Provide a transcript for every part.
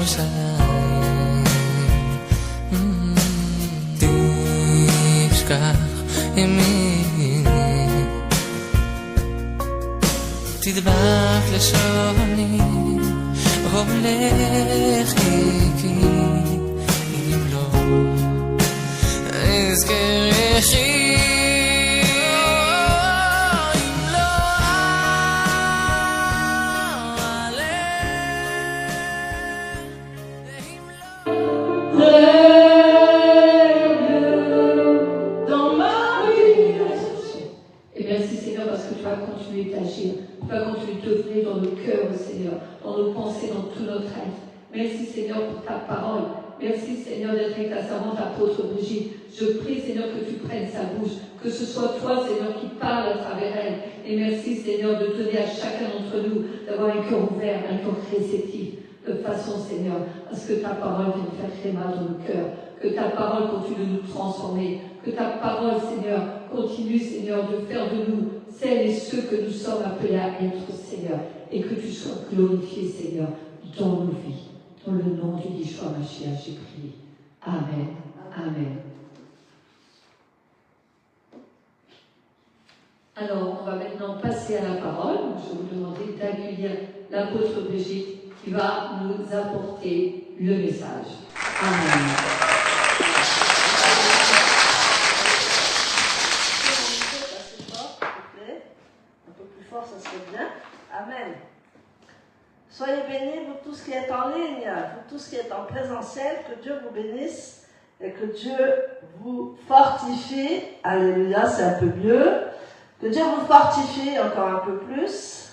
ירושלים תשכח ימיני תדבק לשוני הולך איתי אם לא אזכרכי continuer d'agir, tu vas continuer d'œuvrer dans nos cœurs, Seigneur, dans nos pensées, dans tout notre être. Merci Seigneur pour ta parole. Merci Seigneur d'être avec ta servante apôtre Brigitte. Je prie Seigneur que tu prennes sa bouche, que ce soit toi Seigneur qui parle à travers elle. Et merci Seigneur de donner à chacun d'entre nous d'avoir un cœur ouvert, un cœur réceptif, de façon Seigneur, à ce que ta parole vienne faire créma dans nos cœurs. Que ta parole continue de nous transformer. Que ta parole, Seigneur, continue, Seigneur, de faire de nous celles et ceux que nous sommes appelés à être, Seigneur. Et que tu sois glorifié, Seigneur, dans nos vies. Dans le nom du Yeshua Mashiach, j'ai prié. Amen. Amen. Alors, on va maintenant passer à la parole. Je vais vous demander d'accueillir l'apôtre Brigitte qui va nous apporter le message. Amen. Ça serait bien. Amen. Soyez bénis, vous tous qui êtes en ligne, vous tous qui êtes en présentiel, que Dieu vous bénisse et que Dieu vous fortifie. Alléluia, c'est un peu mieux. Que Dieu vous fortifie encore un peu plus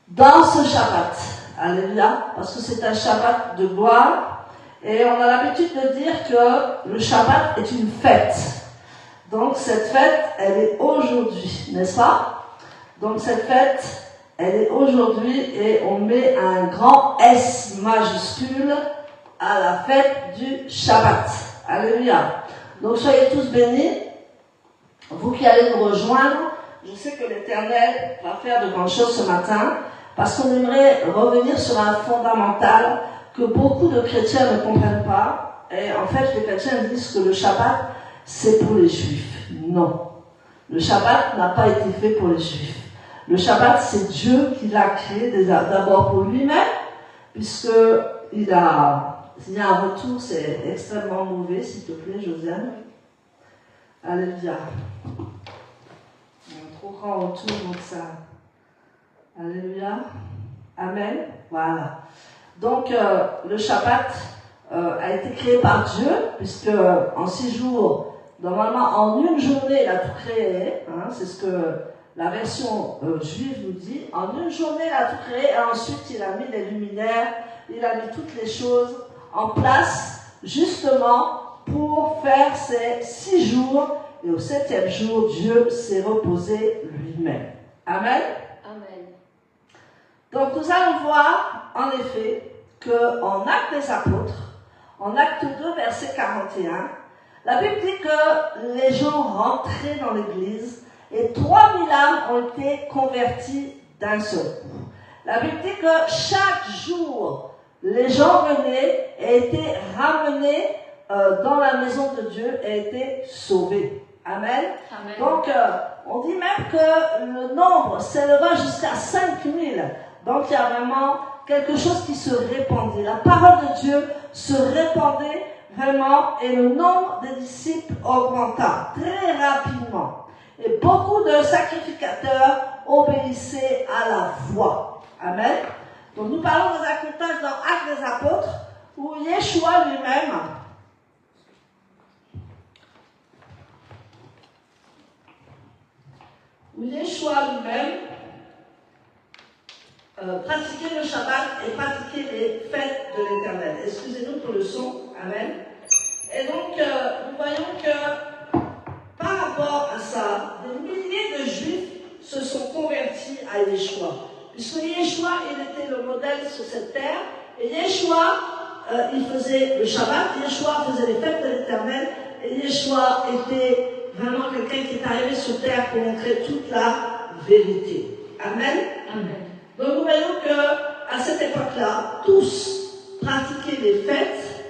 dans ce Shabbat. Alléluia, parce que c'est un Shabbat de gloire et on a l'habitude de dire que le Shabbat est une fête. Donc cette fête, elle est aujourd'hui, n'est-ce pas? Donc cette fête, elle est aujourd'hui et on met un grand S majuscule à la fête du Shabbat. Alléluia. Donc soyez tous bénis. Vous qui allez nous rejoindre, je sais que l'Éternel va faire de grandes choses ce matin parce qu'on aimerait revenir sur un fondamental que beaucoup de chrétiens ne comprennent pas. Et en fait, les chrétiens disent que le Shabbat, c'est pour les Juifs. Non. Le Shabbat n'a pas été fait pour les Juifs. Le Shabbat, c'est Dieu qui l'a créé d'abord pour lui-même, puisqu'il y a un retour, c'est extrêmement mauvais, s'il te plaît, Josiane. Alléluia. Il y a un trop grand retour, donc ça. Alléluia. Amen. Voilà. Donc, le Shabbat a été créé par Dieu, puisque en 6 jours, normalement, en une journée, il a tout créé. Hein, c'est ce que la version juive nous dit. En une journée, il a tout créé, et ensuite, il a mis les luminaires, il a mis toutes les choses en place, justement, pour faire ces 6 jours. Et au 7e jour, Dieu s'est reposé lui-même. Amen. Amen. Donc, nous allons voir, en effet, qu'en Actes des Apôtres, en Acte 2, verset 41, la Bible dit que les gens rentraient dans l'église et 3000 âmes ont été converties d'un seul coup. La Bible dit que chaque jour, les gens venaient et étaient ramenés dans la maison de Dieu et étaient sauvés. Amen. Amen. Donc, on dit même que le nombre s'éleva jusqu'à 5000. Donc, il y a vraiment quelque chose qui se répandait. La parole de Dieu se répandait vraiment et le nombre des disciples augmenta très rapidement. Et beaucoup de sacrificateurs obéissaient à la foi. Amen. Donc, nous parlons des accomplissements dans Actes des Apôtres où Yeshua lui-même pratiquait le Shabbat et pratiquait les fêtes de l'Éternel. Excusez-nous pour le son. Amen. Et donc, nous voyons que par rapport à ça, des milliers de Juifs se sont convertis à Yeshua. Puisque Yeshua, il était le modèle sur cette terre. Et Yeshua, il faisait le Shabbat. Yeshua faisait les fêtes de l'Éternel. Et Yeshua était vraiment quelqu'un qui est arrivé sur terre pour montrer toute la vérité. Amen. Amen. Donc nous voyons qu'à cette époque-là, tous pratiquaient les fêtes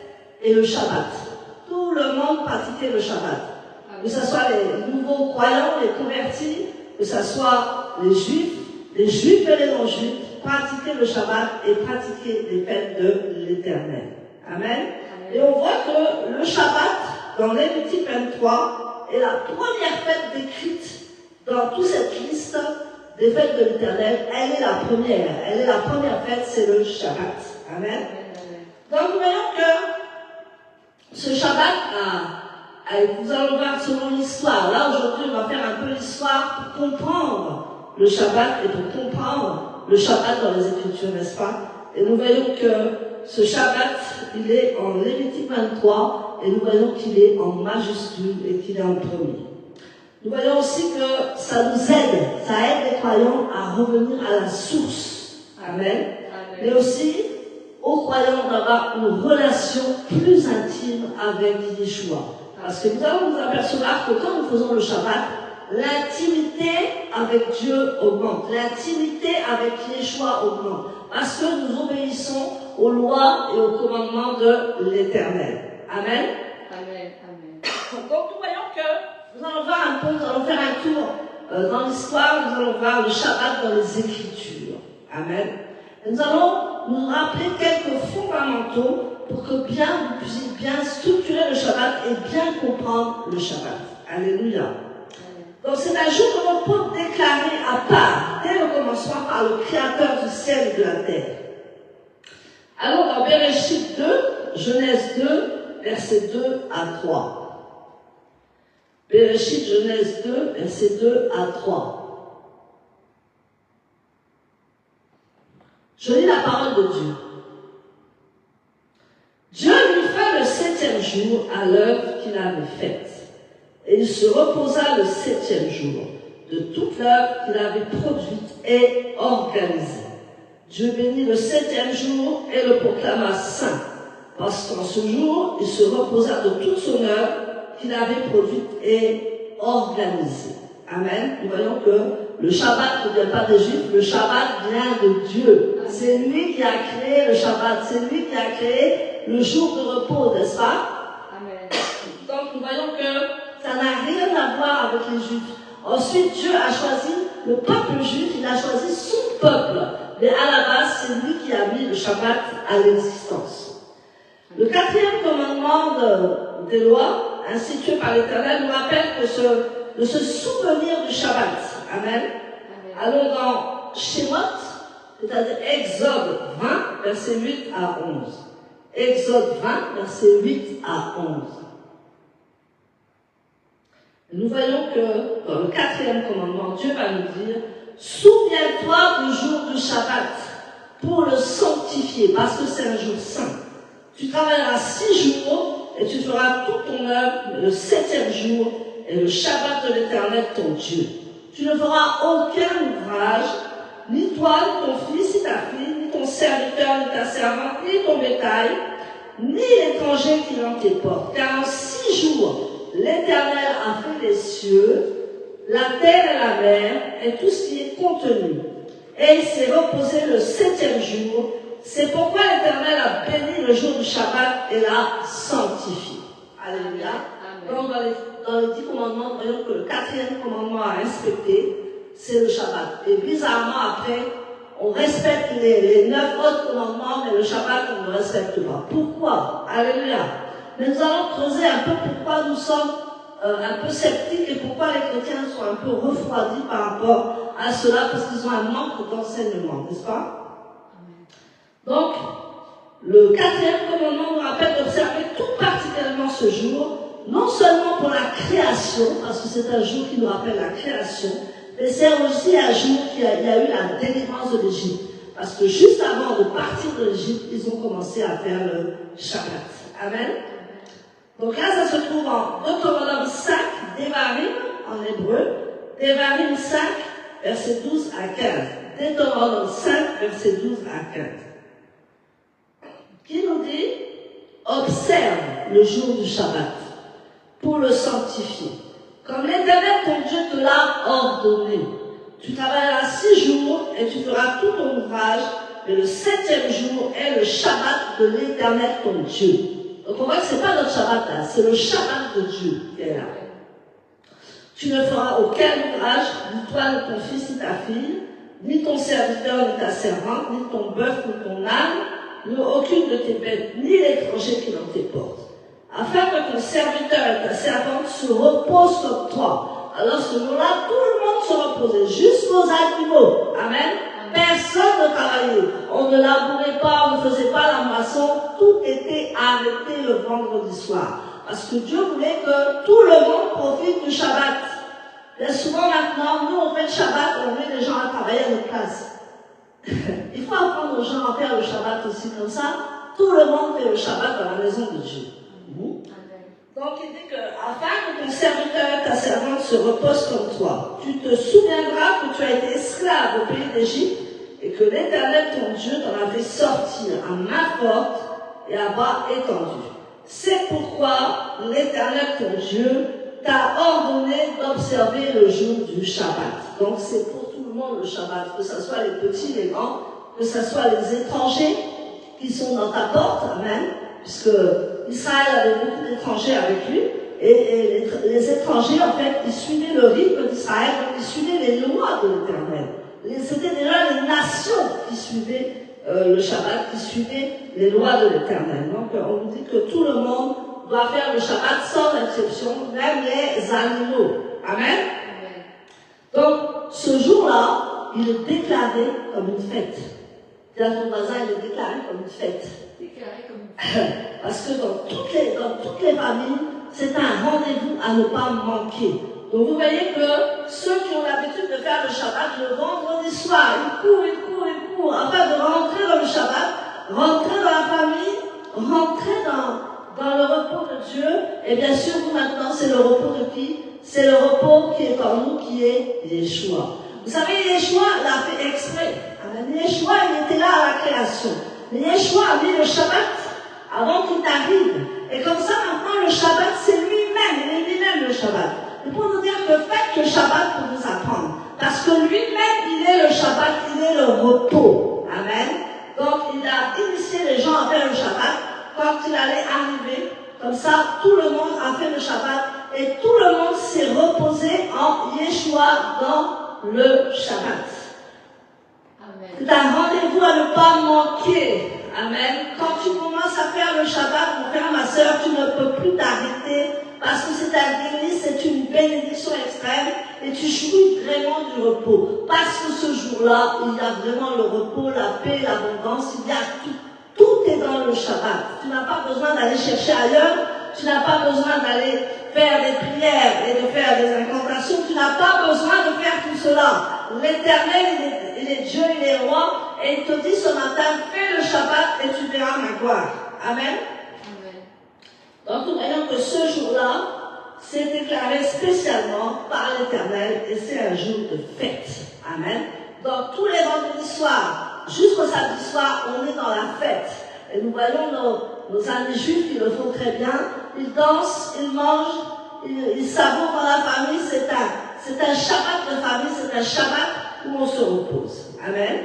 et le Shabbat. Tout le monde pratiquait le Shabbat. Que ce soit les nouveaux croyants, les convertis, que ce soit les juifs et les non-juifs, pratiquaient le Shabbat et pratiquaient les fêtes de l'Éternel. Amen. Et on voit que le Shabbat, dans Lévitique 23, est la première fête décrite dans toute cette liste des fêtes de l'Éternel. Elle est la première. Elle est la première fête, c'est le Shabbat. Amen. Donc nous voyons que ce Shabbat nous allons voir selon l'histoire. Là aujourd'hui on va faire un peu l'histoire pour comprendre le Shabbat et pour comprendre le Shabbat dans les Écritures, n'est-ce pas? Et nous voyons que ce Shabbat, il est en Lévitique 23 et nous voyons qu'il est en majuscule et qu'il est en premier. Nous voyons aussi que ça nous aide, ça aide les croyants à revenir à la source. Amen. Mais aussi aux croyants d'avoir une relation plus intime avec Yeshua. Parce que nous allons nous apercevoir que quand nous faisons le Shabbat, l'intimité avec Dieu augmente, l'intimité avec Yeshua augmente, parce que nous obéissons aux lois et aux commandements de l'Éternel. Amen. Amen. Amen. Donc nous voyons que nous allons voir un peu, nous allons faire un tour dans l'histoire, nous allons voir le Shabbat dans les Écritures. Amen. Et nous allons nous rappeler quelques fondamentaux pour que vous puissiez bien structurer le Shabbat et bien comprendre le Shabbat. Alléluia. Donc c'est un jour de repos déclaré à part, dès le commencement, par le Créateur du ciel et de la terre. Allons dans Bereshit 2, Genèse 2, versets 2 à 3. Bereshit, Genèse 2, versets 2 à 3. Je lis la parole de Dieu. Dieu lui fait le 7e jour à l'œuvre qu'il avait faite. Et il se reposa le 7e jour de toute l'œuvre qu'il avait produite et organisée. Dieu bénit le 7e jour et le proclama saint, parce qu'en ce jour, il se reposa de toute son œuvre qu'il avait produite et organisée. Amen. Nous voyons que le Shabbat ne vient pas des Juifs, le Shabbat vient de Dieu. C'est lui qui a créé le Shabbat, c'est lui qui a créé le jour de repos, n'est-ce pas? Amen. Donc nous voyons que ça n'a rien à voir avec les Juifs. Ensuite, Dieu a choisi le peuple juif, il a choisi son peuple. Mais à la base, c'est lui qui a mis le Shabbat à l'existence. Le 4e commandement des lois, institué par l'Éternel, nous rappelle de se souvenir du Shabbat. Amen. Allons dans Shemot, c'est-à-dire Exode 20, versets 8 à 11. Exode 20, versets 8 à 11. Nous voyons que dans le 4e commandement, Dieu va nous dire « Souviens-toi du jour du Shabbat pour le sanctifier, parce que c'est un jour saint. Tu travailleras 6 jours et tu feras toute ton œuvre le 7e jour et le Shabbat de l'Éternel ton Dieu. Tu ne feras aucun ouvrage, ni toi, ni ton fils, ni ta fille, ni ton serviteur, ni ta servante, ni ton bétail, ni l'étranger qui est dans tes portes. Car en 6 jours, l'Éternel a fait les cieux, la terre et la mer, et tout ce qui est contenu. Et il s'est reposé le 7e jour. C'est pourquoi l'Éternel a béni le jour du Shabbat et l'a sanctifié. Alléluia. Donc dans les 10 commandements, nous voyons que le 4e commandement à respecter, c'est le Shabbat. Et bizarrement, après, on respecte les 9 autres commandements, mais le Shabbat, on ne le respecte pas. Pourquoi? Alléluia. Mais nous allons creuser un peu pourquoi nous sommes un peu sceptiques et pourquoi les chrétiens sont un peu refroidis par rapport à cela, parce qu'ils ont un manque d'enseignement, n'est-ce pas? Donc, le 4e commandement nous rappelle d'observer tout particulièrement ce jour, non seulement pour la création, parce que c'est un jour qui nous rappelle la création, mais c'est aussi un jour qu'il y a eu la délivrance de l'Égypte. Parce que juste avant de partir de l'Égypte, ils ont commencé à faire le Shabbat. Amen. Donc là, ça se trouve en Deutéronome 5, Devarim, en hébreu, Devarim 5, versets 12 à 15. Deutéronome 5, versets 12 à 15. Qui nous dit, observe le jour du Shabbat pour le sanctifier. Comme l'Éternel ton Dieu te l'a ordonné. Tu travailleras 6 jours et tu feras tout ton ouvrage, mais le 7e jour est le Shabbat de l'Éternel ton Dieu. Donc on voit que ce n'est pas notre Shabbat là, c'est le Shabbat de Dieu qui est là. Tu ne feras aucun ouvrage, ni toi, ni ton fils, ni ta fille, ni ton serviteur, ni ta servante, ni ton bœuf, ni ton âne, ni aucune de tes bêtes, ni l'étranger qui dans tes portes, afin que ton serviteur et ta servante se reposent comme toi. Alors ce jour-là, tout le monde se reposait, juste nos animaux. Amen. Personne ne travaillait. On ne labourait pas, on ne faisait pas la moisson. Tout était arrêté le vendredi soir. Parce que Dieu voulait que tout le monde profite du Shabbat. Et souvent maintenant, nous on fait le Shabbat et on met les gens à travailler à notre place. Il faut apprendre aux gens à faire le Shabbat aussi comme ça. Tout le monde fait le Shabbat dans la maison de Dieu. Donc il dit que, afin que ton serviteur et ta servante se reposent comme toi, tu te souviendras que tu as été esclave au pays d'Égypte et que l'Éternel ton Dieu t'en a fait sortir à main forte et à bras étendu. C'est pourquoi l'Éternel ton Dieu t'a ordonné d'observer le jour du Shabbat. Donc c'est pour tout le monde le Shabbat, que ce soit les petits, les grands, que ce soit les étrangers qui sont dans ta porte, amen, puisque Israël avait beaucoup d'étrangers avec lui, et les étrangers, en fait, ils suivaient le rythme d'Israël, donc ils suivaient les lois de l'Éternel. C'était déjà les nations qui suivaient le Shabbat, qui suivaient les lois de l'Éternel. Donc on nous dit que tout le monde doit faire le Shabbat sans exception, même les animaux. Amen. Donc ce jour-là, il est déclaré comme une fête. Dis à ton voisin, il est déclaré comme une fête. Parce que dans toutes les familles, c'est un rendez-vous à ne pas manquer. Donc vous voyez que ceux qui ont l'habitude de faire le Shabbat le vendredi soir, ils courent, afin de rentrer dans le Shabbat, rentrer dans la famille, rentrer dans le repos de Dieu. Et bien sûr, vous maintenant, c'est le repos de qui? C'est le repos qui est en nous, qui est Yeshua. Vous savez, Yeshua l'a fait exprès. Yeshua, il était là à la création. Mais Yeshua a mis le Shabbat avant qu'il t'arrive. Et comme ça, maintenant, le Shabbat, c'est lui-même. Il est lui-même le Shabbat. Et pour nous dire que faites le Shabbat pour nous apprendre. Parce que lui-même, il est le Shabbat, il est le repos. Amen. Donc, il a initié les gens à faire le Shabbat quand il allait arriver. Comme ça, tout le monde a fait le Shabbat et tout le monde s'est reposé en Yeshua dans le Shabbat. Amen. C'est un rendez-vous à ne pas manquer. Amen. Quand tu commences à faire le Shabbat, mon frère, ma soeur, tu ne peux plus t'arrêter parce que c'est un délice, c'est une bénédiction extrême et tu jouis vraiment du repos. Parce que ce jour-là, il y a vraiment le repos, la paix, l'abondance, il y a tout. Tout est dans le Shabbat. Tu n'as pas besoin d'aller chercher ailleurs, tu n'as pas besoin d'aller faire des prières et de faire des incantations, tu n'as pas besoin de faire tout cela. L'Éternel, il est Dieu, il est roi, et il te dit ce matin, fais le Shabbat et tu verras ma gloire. Amen. Donc nous voyons que ce jour-là, c'est déclaré spécialement par l'Éternel et c'est un jour de fête. Amen. Donc tous les vendredis soirs, jusqu'au samedi soir, on est dans la fête. Et nous voyons nos amis juifs qui le font très bien. Ils dansent, ils mangent, ils savourent dans la famille. C'est un Shabbat de famille, c'est un Shabbat où on se repose. Amen.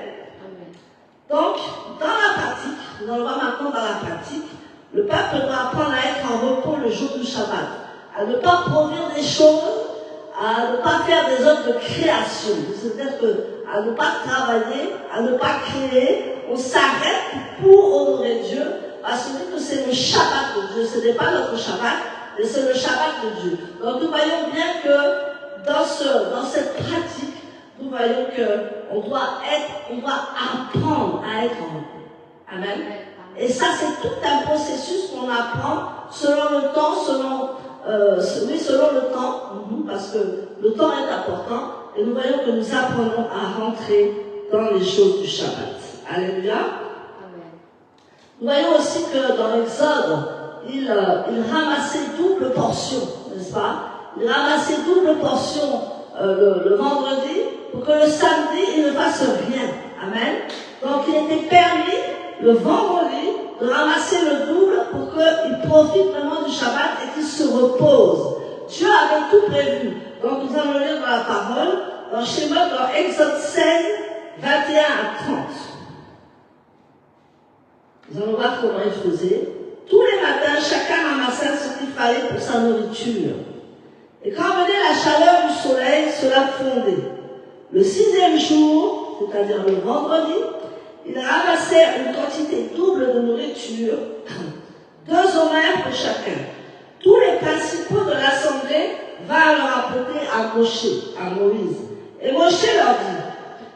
Donc, dans la pratique, nous allons voir maintenant dans la pratique, le peuple doit apprendre à être en repos le jour du Shabbat, à ne pas produire des choses, à ne pas faire des œuvres de création, c'est-à-dire à ne pas travailler, à ne pas créer. On s'arrête pour honorer Dieu, parce que c'est le Shabbat de Dieu, ce n'est pas notre Shabbat, mais c'est le Shabbat de Dieu. Donc nous voyons bien que dans cette pratique, nous voyons qu'on doit apprendre à être en repos. Amen. Et ça, c'est tout un processus qu'on apprend selon le temps, selon le temps, parce que le temps est important, et nous voyons que nous apprenons à rentrer dans les choses du Shabbat. Alléluia. Nous voyons aussi que dans l'Exode, il ramassait double portion, n'est-ce pas? Il ramassait double portion le vendredi pour que le samedi, il ne fasse rien. Amen. Donc il était permis le vendredi de ramasser le double pour qu'il profite vraiment du Shabbat et qu'il se repose. Dieu avait tout prévu. Donc nous allons lire dans la parole, dans Shemot, dans Exode 16, 21 à 30. Nous allons voir comment il faisait. Tous les matins, chacun ramassait ce qu'il fallait pour sa nourriture. Et quand venait la chaleur du soleil, cela fondait. Le 6e jour, c'est-à-dire le vendredi, il ramassait une quantité double de nourriture, 2 homères pour chacun. Tous les principaux de l'assemblée vinrent le rapporter à Moïse. Et Moïse leur dit,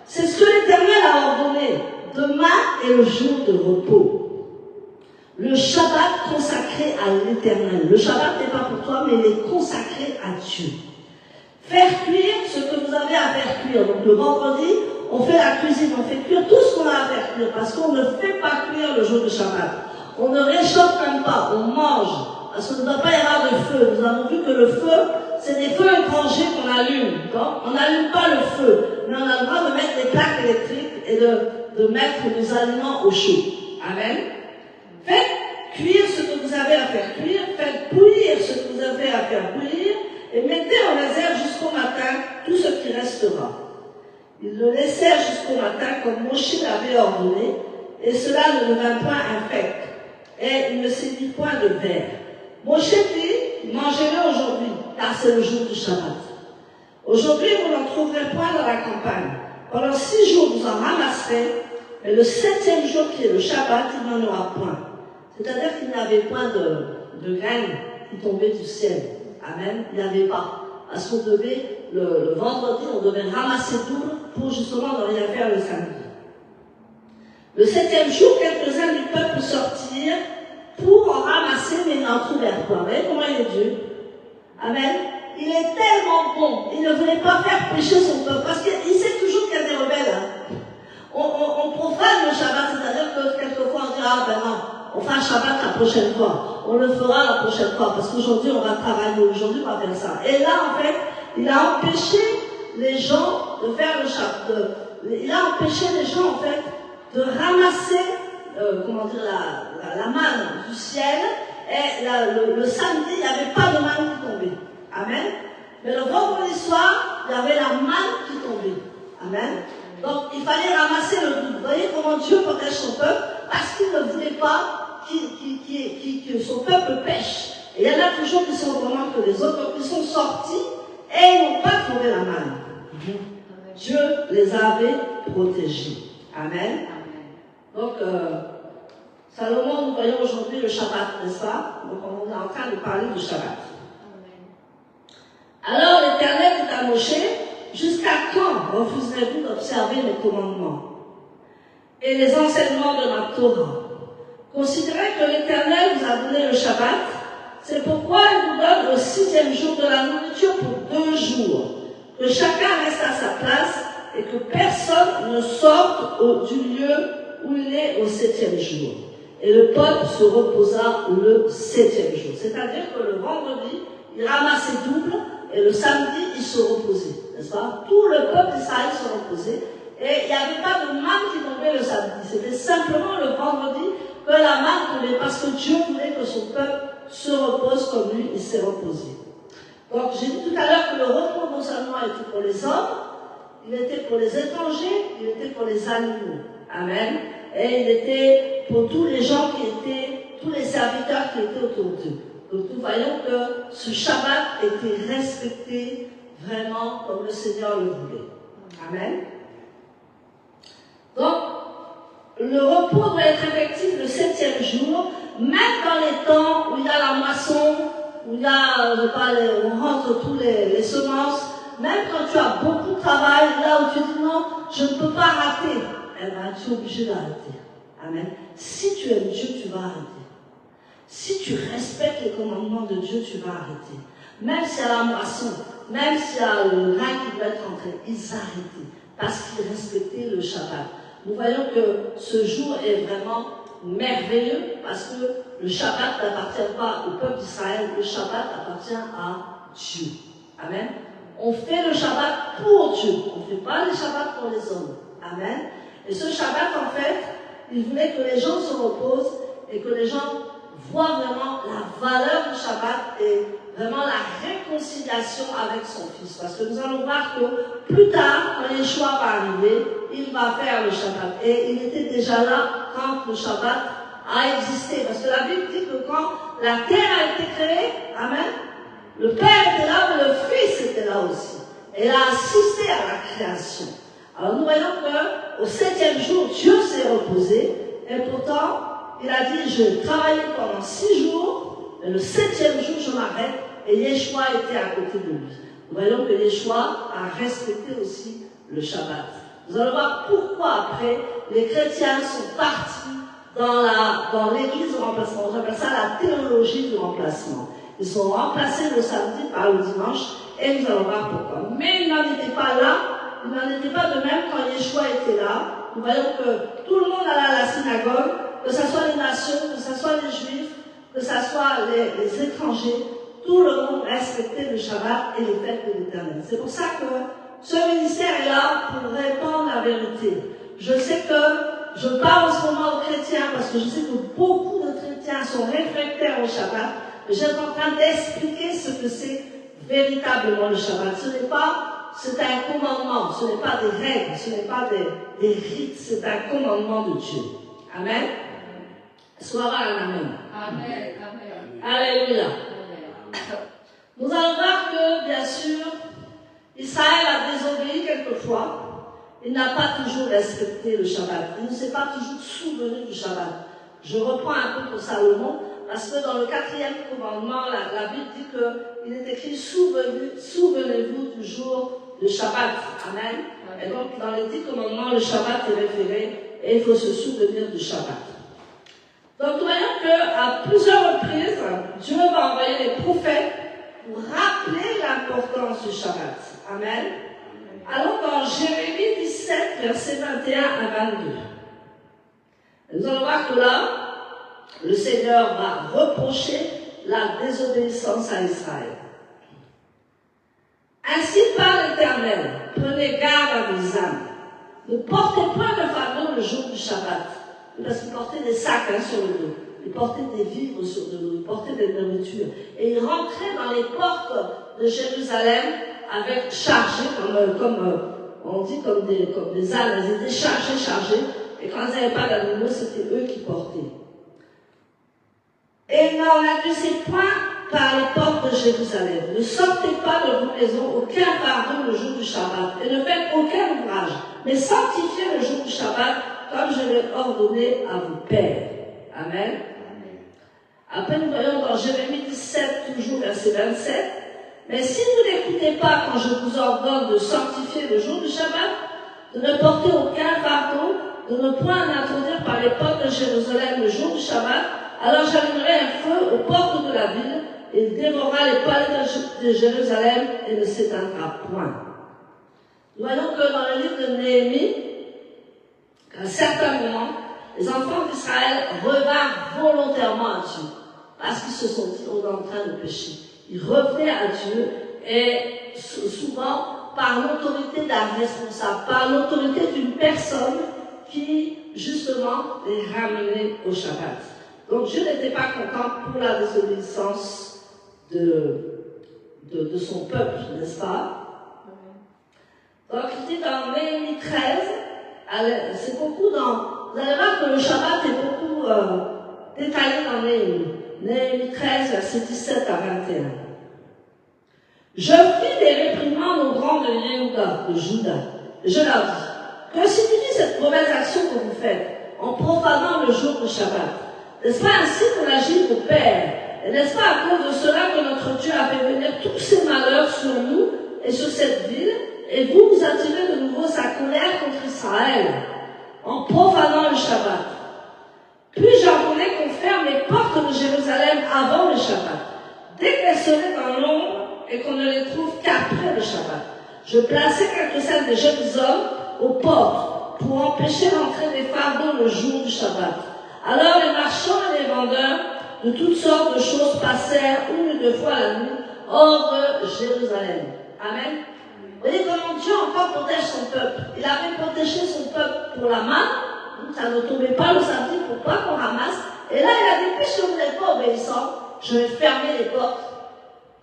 c'est ce que l'Éternel a ordonné. Demain est le jour de repos. Le Shabbat consacré à l'Éternel. Le Shabbat n'est pas pour toi, mais il est consacré à Dieu. Faire cuire ce que vous avez à faire cuire. Donc le vendredi, on fait la cuisine, on fait cuire tout ce qu'on a à faire cuire, parce qu'on ne fait pas cuire le jour de Shabbat. On ne réchauffe même pas, on mange, parce qu'il ne doit pas y avoir de feu. Nous avons vu que le feu, c'est des feux étrangers qu'on allume. Donc, on n'allume pas le feu, mais on a le droit de mettre des plaques électriques et de mettre des aliments au chaud. Amen. Faites cuire ce que vous avez à faire cuire, faites bouillir ce que vous avez à faire bouillir, et mettez en réserve jusqu'au matin tout ce qui restera. Ils le laissèrent jusqu'au matin comme Moïse l'avait ordonné, et cela ne devint point infect, et il ne sévit point de verre. Moïse dit, mangez-le aujourd'hui, car c'est le jour du Shabbat. Aujourd'hui, vous n'en trouverez point dans la campagne. Pendant 6 jours, vous en ramasserez, mais le 7e jour qui est le Shabbat, il n'en aura point. C'est-à-dire qu'il n'y avait point de graines qui tombaient du ciel. Amen. Il n'y avait pas. Parce qu'on devait, le vendredi, on devait ramasser double pour justement ne rien faire le samedi. Le 7e jour, quelques-uns du peuple sortirent pour en ramasser, mais ils n'en trouvèrent pas. Vous voyez comment il est Dieu? Amen. Il est tellement bon. Il ne voulait pas faire pécher son peuple. Parce qu'il sait toujours qu'il y a des rebelles. Hein. On profane le Shabbat, c'est-à-dire que quelquefois on dira, ah ben non, on fera un Shabbat la prochaine fois. On le fera la prochaine fois, parce qu'aujourd'hui on va travailler, aujourd'hui on va faire ça. Et là, en fait, il a empêché les gens de faire le Shabbat. Il a empêché les gens, en fait, de ramasser, la manne du ciel. Et le samedi, il n'y avait pas de manne qui tombait. Amen. Mais le vendredi soir, il y avait la manne qui tombait. Amen. Donc, il fallait ramasser le double. Vous voyez comment Dieu protège son peuple? Parce qu'il ne voulait pas que son peuple pêche. Et il y en a toujours qui sont vraiment que les autres, qui sont sortis et ils n'ont pas trouvé la manne. Dieu les avait protégés. Amen. Donc, Salomon, nous voyons aujourd'hui le Shabbat, n'est-ce pas? Donc, on est en train de parler du Shabbat. Alors, l'Éternel dit à Moïse, jusqu'à quand refuserez-vous d'observer mes commandements et les enseignements de ma Torah? Considérez que l'Éternel vous a donné le Shabbat, c'est pourquoi il vous donne le 6e jour de la nourriture pour 2 jours, que chacun reste à sa place et que personne ne sorte du lieu où il est au 7e jour. Et le peuple se reposa le 7e jour. C'est-à-dire que le vendredi, il ramassait double, et le samedi, il se reposait. N'est-ce pas? Tout le peuple d'Israël se reposait. Et il n'y avait pas de manne qui tombait le samedi. C'était simplement le vendredi que la manne tombait, parce que Dieu voulait que son peuple se repose comme lui, il s'est reposé. Donc, j'ai dit tout à l'heure que le repos non seulement était pour les hommes, il était pour les étrangers, il était pour les animaux. Amen. Et il était pour tous les gens tous les serviteurs qui étaient autour d'eux. Donc nous voyons que ce Shabbat était respecté vraiment comme le Seigneur le voulait. Amen. Donc, le repos doit être effectif le 7e jour, même dans les temps où il y a la moisson, où il y a, on rentre tous les semences, même quand tu as beaucoup de travail, là où tu dis non, je ne peux pas rater, eh bien, tu es obligé d'arrêter. Amen. Si tu aimes Dieu, tu vas arrêter. Si tu respectes les commandements de Dieu, tu vas arrêter. Même s'il y a la moisson, même s'il y a le rein qui doit être rentré, ils arrêtaient parce qu'ils respectaient le Shabbat. Nous voyons que ce jour est vraiment merveilleux parce que le Shabbat n'appartient pas au peuple d'Israël, le Shabbat appartient à Dieu. Amen. On fait le Shabbat pour Dieu, on ne fait pas le Shabbat pour les hommes. Amen. Et ce Shabbat, en fait, il voulait que les gens se reposent et que les gens voient vraiment la valeur du Shabbat et vraiment la réconciliation avec son Fils. Parce que nous allons voir que plus tard, quand Yeshua va arriver, il va faire le Shabbat. Et il était déjà là quand le Shabbat a existé. Parce que la Bible dit que quand la terre a été créée, amen, le Père était là, mais le Fils était là aussi. Et il a assisté à la création. Alors nous voyons qu'au 7e jour, Dieu s'est reposé, et pourtant, il a dit, je travaillais pendant 6 jours, mais le 7e jour, je m'arrête, et Yeshua était à côté de lui. Nous voyons que Yeshua a respecté aussi le Shabbat. Nous allons voir pourquoi après, les chrétiens sont partis dans l'église du remplacement. On appelle ça la théologie du remplacement. Ils sont remplacés le samedi par le dimanche, et nous allons voir pourquoi. Mais ils n'en étaient pas là, ils n'en étaient pas de même quand Yeshua était là. Nous voyons que tout le monde allait à la synagogue, que ce soit les nations, que ce soit les juifs, que ce soit les étrangers, tout le monde respectait le Shabbat et les fêtes de l'Éternel. C'est pour ça que ce ministère est là pour répandre la vérité. Je sais que je parle en ce moment aux chrétiens parce que je sais que beaucoup de chrétiens sont réfractaires au Shabbat. J'étais en train d'expliquer ce que c'est véritablement le Shabbat. C'est un commandement, ce n'est pas des règles, ce n'est pas des rites, c'est un commandement de Dieu. Amen. Soit un amen. Amen. Amen. Alléluia. Nous allons voir que, bien sûr, Israël a désobéi quelquefois. Il n'a pas toujours respecté le Shabbat. Il ne s'est pas toujours souvenu du Shabbat. Je reprends un peu pour Salomon, parce que dans le 4e commandement, la Bible dit qu'il est écrit « Souvenez-vous du jour de Shabbat ». Amen. Et donc, dans les 10 commandements, le Shabbat est référé, et il faut se souvenir du Shabbat. Donc, nous voyons qu'à plusieurs reprises, Dieu va envoyer les prophètes pour rappeler l'importance du Shabbat. Amen. Allons dans Jérémie 17, versets 21 à 22. Nous allons voir que là, le Seigneur va reprocher la désobéissance à Israël. Ainsi parle l'Éternel, prenez garde à vos âmes. Ne portez point de fardeau le jour du Shabbat. Parce qu'ils portaient des sacs sur le dos. Ils portaient des vivres sur le dos. Ils portaient des nourritures. Et ils rentraient dans les portes de Jérusalem avec chargés, comme on dit, comme des ânes. Ils étaient chargés. Et quand ils n'avaient pas d'animaux, c'était eux qui portaient. Et n'en accusez point par les portes de Jérusalem. Ne sortez pas de vos maisons aucun fardeau le jour du Shabbat. Et ne faites aucun ouvrage. Mais sanctifiez le jour du Shabbat comme je l'ai ordonné à vos pères. Amen. Après, nous voyons dans Jérémie 17, toujours verset 27. Mais si vous n'écoutez pas quand je vous ordonne de sanctifier le jour du Shabbat, de ne porter aucun fardeau, de ne point en introduire par les portes de Jérusalem le jour du Shabbat, alors j'allumerai un feu aux portes de la ville, et il dévorera les palais de Jérusalem et ne s'éteindra point. Nous voyons que dans le livre de Néhémie, à un certain moment, les enfants d'Israël revinrent volontairement à Dieu, parce qu'ils se sont dit, on est en train de pécher. Ils revenaient à Dieu, et souvent par l'autorité d'un responsable, par l'autorité d'une personne qui, justement, les ramenait au Shabbat. Donc Dieu n'était pas content pour la désobéissance de son peuple, n'est-ce pas? Donc il dit dans Néhémie 13, c'est beaucoup dans... Vous allez voir que le Shabbat est beaucoup détaillé dans Néhémie. Néhémie 13, verset 17 à 21. Je fis des réprimandes aux grands de Juda. Je leur dis, que signifie cette mauvaise action que vous faites en profanant le jour du Shabbat? N'est-ce pas ainsi qu'on agit vos pères? Et n'est-ce pas à cause de cela que notre Dieu a fait venir tous ces malheurs sur nous et sur cette ville, et vous attirez de nouveau sa colère contre Israël en profanant le Shabbat? Puis j'ordonnai qu'on ferme les portes de Jérusalem avant le Shabbat, dès qu'elles seraient dans l'ombre et qu'on ne les trouve qu'après le Shabbat. Je plaçai quelques-uns des jeunes hommes aux portes pour empêcher l'entrée des fardeaux le jour du Shabbat. Alors les marchands et les vendeurs de toutes sortes de choses passèrent une ou deux fois la nuit hors de Jérusalem. Amen. Vous voyez comment Dieu encore protège son peuple. Il avait protégé son peuple pour la manne, donc ça ne tombait pas le samedi pour pas qu'on ramasse. Et là, il a dit, puisque vous n'êtes pas obéissants, je vais fermer les portes.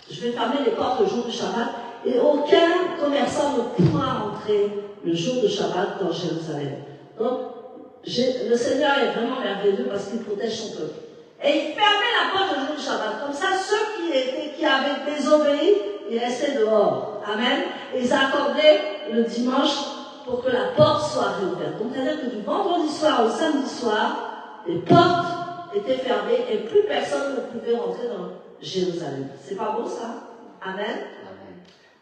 Je vais fermer les portes le jour du Shabbat, et aucun commerçant ne pourra entrer le jour du Shabbat dans Jérusalem. Donc, le Seigneur est vraiment merveilleux parce qu'il protège son peuple. Et il fermait la porte le jour du Shabbat. Comme ça, ceux qui avaient désobéi, ils restaient dehors. Amen. Et ils attendaient le dimanche pour que la porte soit réouverte. Donc, c'est-à-dire que du vendredi soir au samedi soir, les portes étaient fermées et plus personne ne pouvait rentrer dans Jérusalem. C'est pas beau ça? Amen.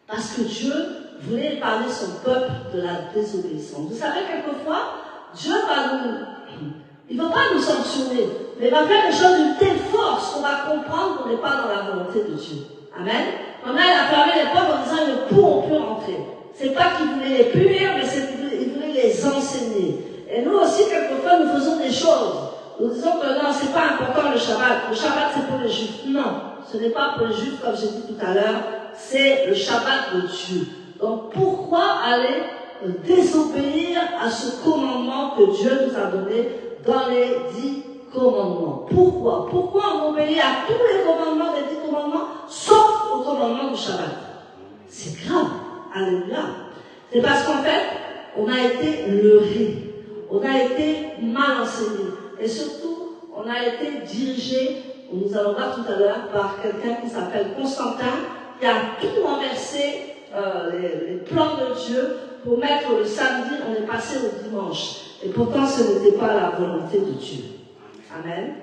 Parce que Dieu voulait épargner son peuple de la désobéissance. Vous savez, quelquefois, Dieu il ne va pas nous sanctionner, mais il va faire des choses d'une telle force qu'on va comprendre qu'on n'est pas dans la volonté de Dieu. Amen. Maintenant, il a fermé les portes en disant ils ne pourront plus rentrer. C'est pas qu'il voulait les punir, mais il voulait les enseigner. Et nous aussi, quelquefois, nous faisons des choses. Nous disons que non, c'est pas important le Shabbat. Le Shabbat, c'est pour les Juifs. Non, ce n'est pas pour les Juifs, comme j'ai dit tout à l'heure. C'est le Shabbat de Dieu. Donc, pourquoi aller désobéir à ce commandement que Dieu nous a donné dans les 10 commandements? Pourquoi? Pourquoi on obéit à tous les commandements des 10 commandements, sauf au commandement du Shabbat? C'est grave. Alléluia. C'est parce qu'en fait, on a été leurré, on a été mal enseigné, et surtout, on a été dirigé, nous allons voir tout à l'heure, par quelqu'un qui s'appelle Constantin, qui a tout renversé les plans de Dieu pour mettre le samedi, on est passé au dimanche. Et pourtant, ce n'était pas la volonté de Dieu. Amen.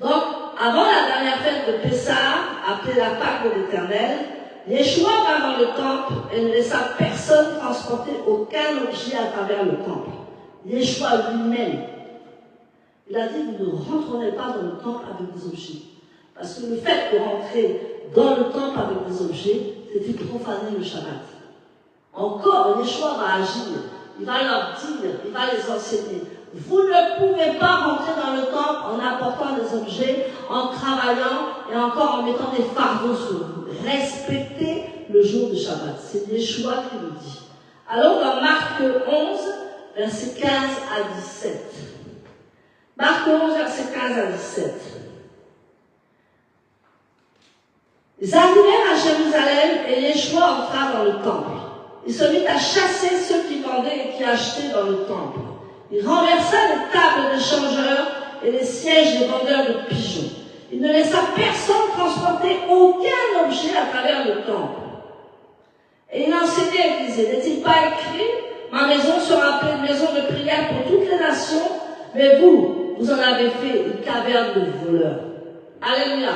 Donc, avant la dernière fête de Pessah, appelée la Pâque de l'Éternel, Yeshua va dans le temple et ne laissa personne transporter aucun objet à travers le temple. Yeshua lui-même, il a dit, vous ne rentrerez pas dans le temple avec des objets. Parce que le fait de rentrer dans le temple avec des objets, c'était profaner le Shabbat. Encore, Yeshua va agir, il va leur dire, il va les enseigner. Vous ne pouvez pas rentrer dans le temple en apportant des objets, en travaillant et encore en mettant des fardeaux sur vous. Respectez le jour de Shabbat. C'est Yeshua qui le dit. Allons dans Marc 11, versets 15 à 17. Marc 11, versets 15 à 17. Ils arrivèrent à Jérusalem et Yeshua entra dans le temple. Il se mit à chasser ceux qui vendaient et qui achetaient dans le temple. Il renversa les tables des changeurs et les sièges des vendeurs de pigeons. Il ne laissa personne transporter aucun objet à travers le temple. Et il enseignait et disait, n'est-il pas écrit, ma maison sera appelée une maison de prière pour toutes les nations, mais vous en avez fait une caverne de voleurs. Alléluia.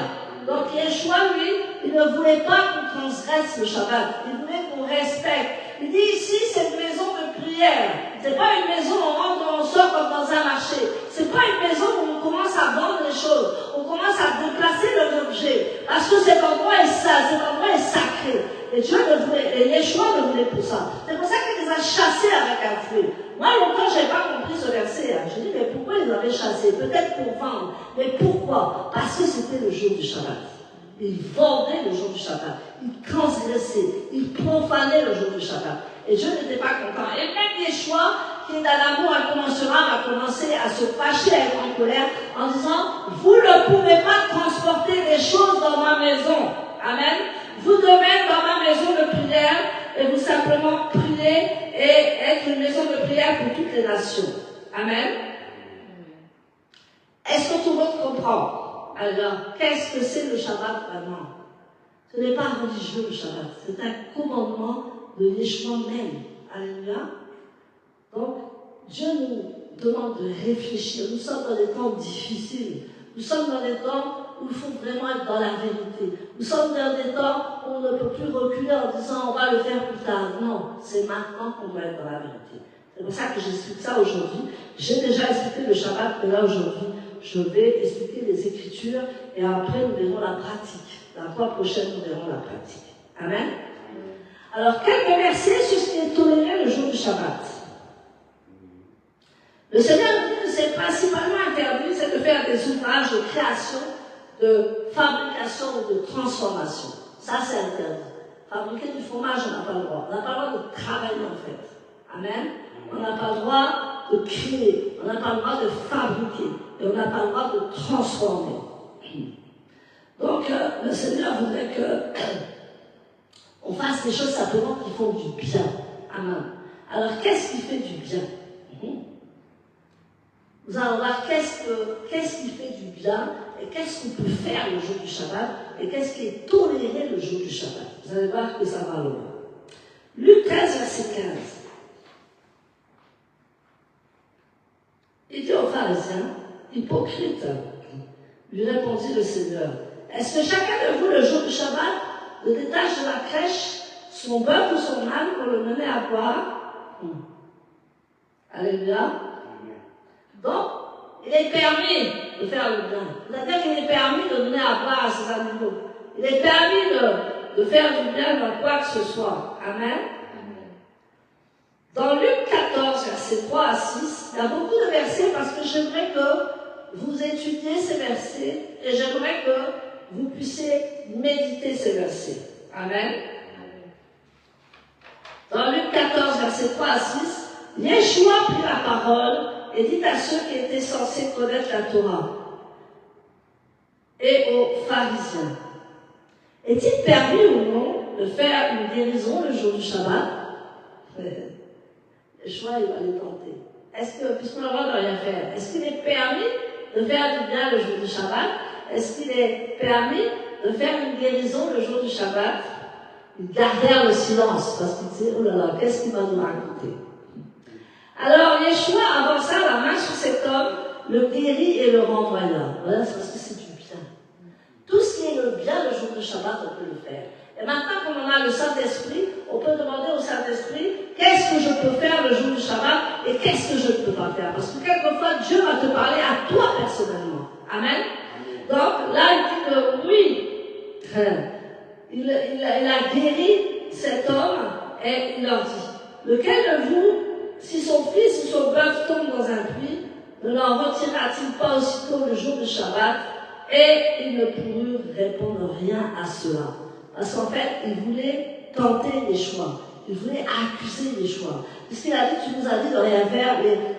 Donc Yeshua, lui, il ne voulait pas qu'on transgresse le Shabbat. Il voulait qu'on respecte. Il dit ici, c'est une maison de prière. C'est pas une maison où on rentre et on sort comme dans un marché. C'est pas une maison où on commence à vendre les choses. On commence à déplacer les objets. Parce que cet endroit est saint, cet endroit est sacré. Et Dieu ne voulait, et Yeshua ne voulait pour ça. C'est pour ça qu'il les a chassés avec un fouet. Moi, longtemps, je n'avais pas compris ce verset. Je dis, mais pourquoi ils avaient chassé? Peut-être pour vendre. Mais pourquoi? Parce que c'était le jour du Shabbat. Ils vendaient le jour du Shabbat. Ils transgressaient. Ils profanaient le jour du Shabbat. Et Dieu n'était pas content. Et même Yeshua, qui est dans l'amour incommensurable, a commencé à se fâcher, à être en colère, en disant, vous ne pouvez pas transporter des choses dans ma maison. Amen. Vous devez être dans ma maison de prière et vous simplement prier et être une maison de prière pour toutes les nations. Amen. Est-ce que tout le monde comprend? Alors, qu'est-ce que c'est le Shabbat vraiment? Ce n'est pas religieux le Shabbat, c'est un commandement de Yeshua même. Alléluia. Donc, Dieu nous demande de réfléchir. Nous sommes dans des temps difficiles. Nous sommes dans des temps où il faut vraiment être dans la vérité. Nous sommes dans des temps où on ne peut plus reculer en disant on va le faire plus tard. Non, c'est maintenant qu'on doit être dans la vérité. C'est pour ça que j'explique ça aujourd'hui. J'ai déjà expliqué le Shabbat, mais là aujourd'hui, je vais expliquer les Écritures et après nous verrons la pratique. La fois prochaine, nous verrons la pratique. Amen. Alors, quelques versets sur ce qui est toléré le jour du Shabbat. Le Seigneur dit que c'est principalement interdit, c'est de faire des ouvrages de création, de fabrication ou de transformation. Ça, c'est interdit. Fabriquer du fromage, on n'a pas le droit. On n'a pas le droit de travailler, en fait. Amen. On n'a pas le droit de créer. On n'a pas le droit de fabriquer. Et on n'a pas le droit de transformer. Donc, le Seigneur voudrait qu'on fasse des choses simplement qui font du bien. Amen. Alors, qu'est-ce qui fait du bien? nous allons voir qu'est-ce qui fait du bien et qu'est-ce qu'on peut faire le jour du Shabbat et qu'est-ce qui est toléré le jour du Shabbat. Vous allez voir que ça va loin. Luc 13, verset 15. Il dit aux pharisiens, hypocrites, lui répondit le Seigneur, est-ce que chacun de vous, le jour du Shabbat, le détache de la crèche, son bœuf ou son âne pour le mener à boire? Alléluia. Donc, il est permis de faire le bien. C'est-à-dire qu'il est permis de donner à boire à ses animaux. Il est permis de faire du bien dans quoi que ce soit. Amen. Dans Luc 14, versets 3 à 6, il y a beaucoup de versets parce que j'aimerais que vous étudiez ces versets et j'aimerais que vous puissiez méditer ces versets. Amen. Dans Luc 14, versets 3 à 6, Yeshua prit la parole et dit à ceux qui étaient censés connaître la Torah et aux pharisiens, est-il permis ou non de faire une guérison le jour du Shabbat? Yeshua, il va les tenter. Est-ce que, puisqu'on a le droit de rien faire, est-ce qu'il est permis de faire du bien le jour du Shabbat? Est-ce qu'il est permis de faire une guérison le jour du Shabbat? Ils gardèrent le silence parce qu'ils disaient, oh là là, qu'est-ce qu'il va nous raconter? Alors Yeshua avança la main sur cet homme, le guérit et le renvoya. Voilà, c'est parce que c'est du bien. Tout ce qui est le bien le jour de Shabbat, on peut le faire. Et maintenant, comme on a le Saint-Esprit, on peut demander au Saint-Esprit, qu'est-ce que je peux faire le jour du Shabbat et qu'est-ce que je ne peux pas faire? Parce que quelquefois, Dieu va te parler à toi personnellement. Amen. Donc là, il dit que oui, il a guéri cet homme et il leur dit, lequel de vous, si son fils ou son bœuf tombe dans un puits, ne l'en retirera-t-il pas aussitôt le jour du Shabbat? Et ils ne pourrent répondre rien à cela. Parce qu'en fait, ils voulaient tenter Yeshua. Ils voulaient accuser Yeshua. Puisqu'il a dit, tu nous as dit de rien faire.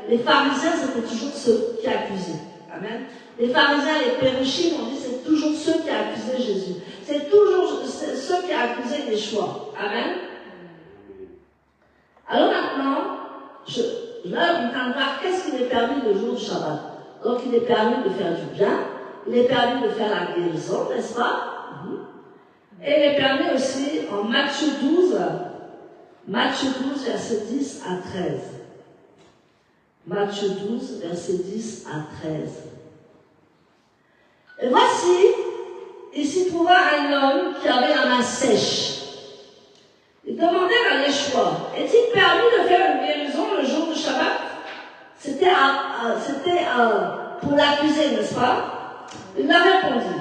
Les pharisiens, c'était toujours ceux qui accusaient. Amen. Les pharisiens, les péruchim, on dit, c'est toujours ceux qui accusaient Jésus. C'est toujours ceux qui accusaient Yeshua. Amen. Alors maintenant, là, on va voir qu'est-ce qu'il est permis le jour du Shabbat. Donc, il est permis de faire du bien. Il est permis de faire la guérison, n'est-ce pas? Et il est permis aussi en Matthieu 12, verset 10 à 13. Matthieu 12, verset 10 à 13. Et voici, il s'y trouva un homme qui avait la main sèche. Il demandait à Yeshua, est-il permis de faire une guérison le jour du Shabbat? C'était pour l'accuser, n'est-ce pas? Il a répondu,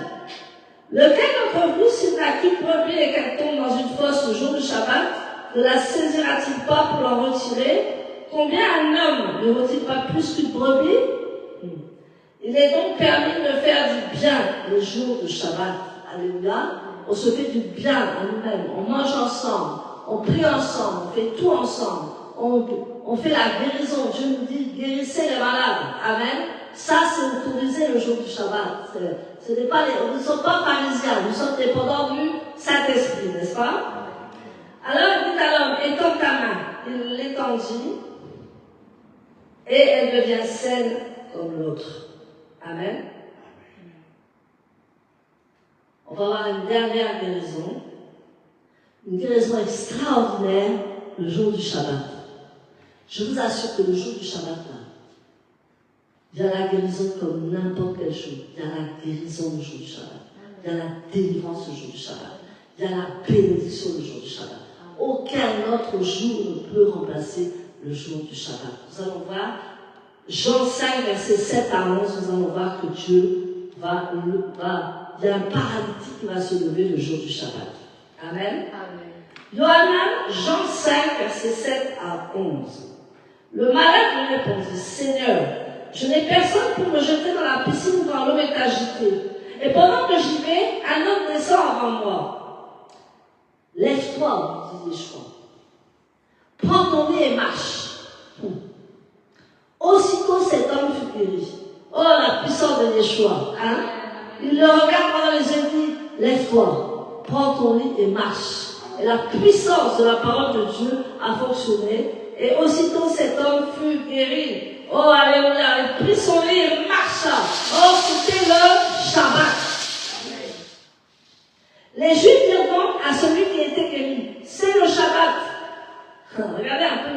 lequel d'entre vous, s'il n'a qu'une brebis et qu'elle tombe dans une fosse le jour du Shabbat, ne la saisira-t-il pas pour l'en retirer? Combien un homme ne vaut-il pas plus qu'une brebis? Il est donc permis de faire du bien le jour du Shabbat. Alléluia. On se fait du bien à nous-mêmes. On mange ensemble. On prie ensemble. On fait tout ensemble. On fait la guérison. Dieu nous dit, guérissez les malades. Amen. Ça, c'est autorisé le jour du Shabbat. Nous ne sommes pas pharisiens. Nous sommes dépendants du Saint-Esprit, n'est-ce pas? Alors, il dit à l'homme, étends ta main. Il l'étendit. Et elle devient saine comme l'autre. Amen. On va avoir une dernière guérison. Une guérison extraordinaire le jour du Shabbat. Je vous assure que le jour du Shabbat, là, il y a la guérison comme n'importe quel jour. Il y a la guérison le jour du Shabbat. Il y a la délivrance le jour du Shabbat. Il y a la bénédiction le jour du Shabbat. Aucun autre jour ne peut remplacer le jour du Shabbat. Nous allons voir Jean 5, verset 7 à 11, nous allons voir que Dieu il y a un paralytique qui va se lever le jour du Shabbat. Amen. Yohanan, Jean 5, verset 7 à 11. Le malade lui répondit, Seigneur, je n'ai personne pour me jeter dans la piscine quand l'eau est agitée. Et pendant que j'y vais, un homme descend avant moi. Lève-toi, dit Yeshua. Prends ton nez et marche. Aussitôt cet homme fut guéri. Oh, la puissance de Yeshua. Hein? Il le regarde pendant les yeux et dit, lève-toi, prends ton lit et marche. Et la puissance de la parole de Dieu a fonctionné. Et aussitôt cet homme fut guéri. Oh, alléluia. Il prit son lit et marcha. Oh, c'était le Shabbat. Les Juifs dirent donc à celui qui était guéri, c'est le Shabbat. Regardez un peu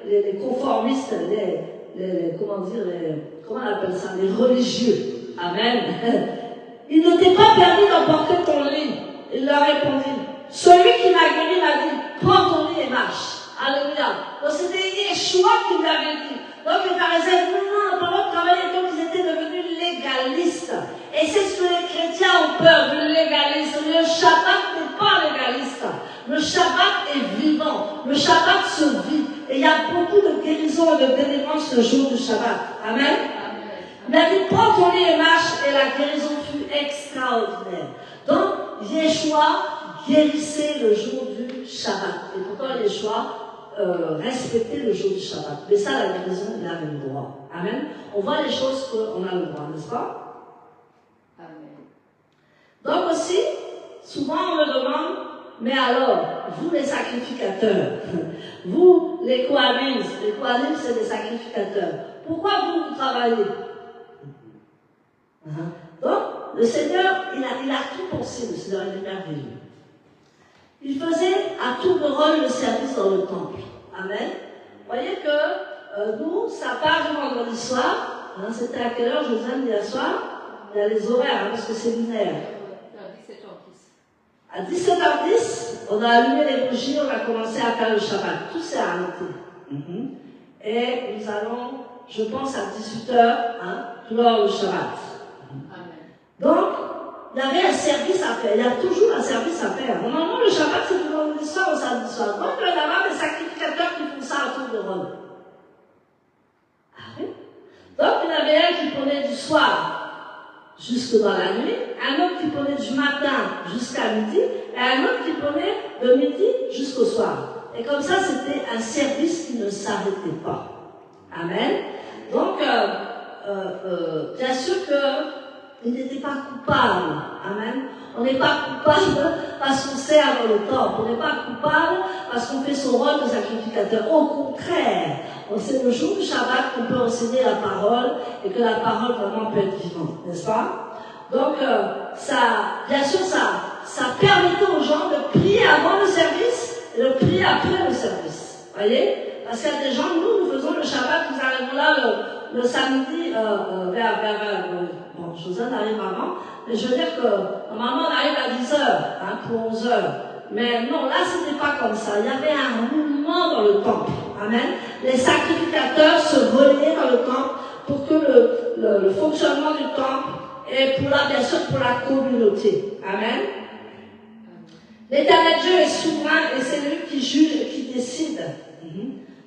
les conformistes, comment on appelle ça, les religieux. Amen. Il ne t'est pas permis d'emporter ton lit. Il leur répondit, celui qui m'a guéri m'a dit, prends ton lit et marche. Alléluia. Donc c'était Yeshua qui lui avait dit. Donc les pharisiens disaient, non, pendant de travailler, donc ils étaient devenus légalistes. Et c'est ce que les chrétiens ont peur du légalisme. Le Shabbat n'est pas légaliste. Le Shabbat est vivant. Le Shabbat se vit. Et il y a beaucoup de guérison et de délivrance le jour du Shabbat. Amen. Il a dit, prends ton lit et marche, et la guérison fut extraordinaire. Donc, Yeshua guérissait le jour du Shabbat. Et pourtant, Yeshua respectait le jour du Shabbat. Mais ça, la guérison, il avait le droit. Amen. On voit les choses qu'on a le droit, n'est-ce pas? Amen. Donc aussi, souvent on me demande, mais alors, vous les sacrificateurs, vous les Kohanim c'est des sacrificateurs, pourquoi vous travaillez? Donc, le Seigneur, il a tout pensé, le Seigneur, il est merveilleux. Il faisait à tour de rôle le service dans le temple. Amen. Vous voyez que nous, ça part du vendredi soir. C'était à quelle heure, Josiane, hier soir? Il y a les horaires, parce que c'est lunaire. À 17h10, on a allumé les bougies, on a commencé à faire le Shabbat. Tout s'est arrêté. Et nous allons, je pense, à 18h, clore le Shabbat. Donc, il y avait un service à faire. Il y a toujours un service à faire. Normalement, le Shabbat, c'est du vendredi soir au samedi soir. Donc, il y a des sacrificateurs qui font ça à tour de rôle. Ah oui? Donc, il y en avait un qui prenait du soir jusque dans la nuit, un autre qui prenait du matin jusqu'à midi, et un autre qui prenait de midi jusqu'au soir. Et comme ça, c'était un service qui ne s'arrêtait pas. Amen. Donc, bien sûr qu'il n'était pas coupable. Amen. On n'est pas coupable parce qu'on sert dans le temple. On n'est pas coupable parce qu'on fait son rôle de sacrificateur. Au contraire, c'est le jour du Shabbat qu'on peut enseigner la parole et que la parole vraiment peut être vivante, n'est-ce pas? Donc, bien sûr, ça permettait aux gens de prier avant le service et de prier après le service. Vous voyez? Parce qu'il y a des gens, nous faisons le Shabbat, nous arrivons là le samedi bon, Josiane arrive avant, mais je veux dire que normalement on arrive à 10h, pour 11h. Mais non, là c'était pas comme ça. Il y avait un mouvement dans le temple. Amen. Les sacrificateurs se relayaient dans le temple pour que le fonctionnement du temple et bien sûr pour la communauté. Amen. L'Éternel Dieu est souverain et c'est lui qui juge et qui décide.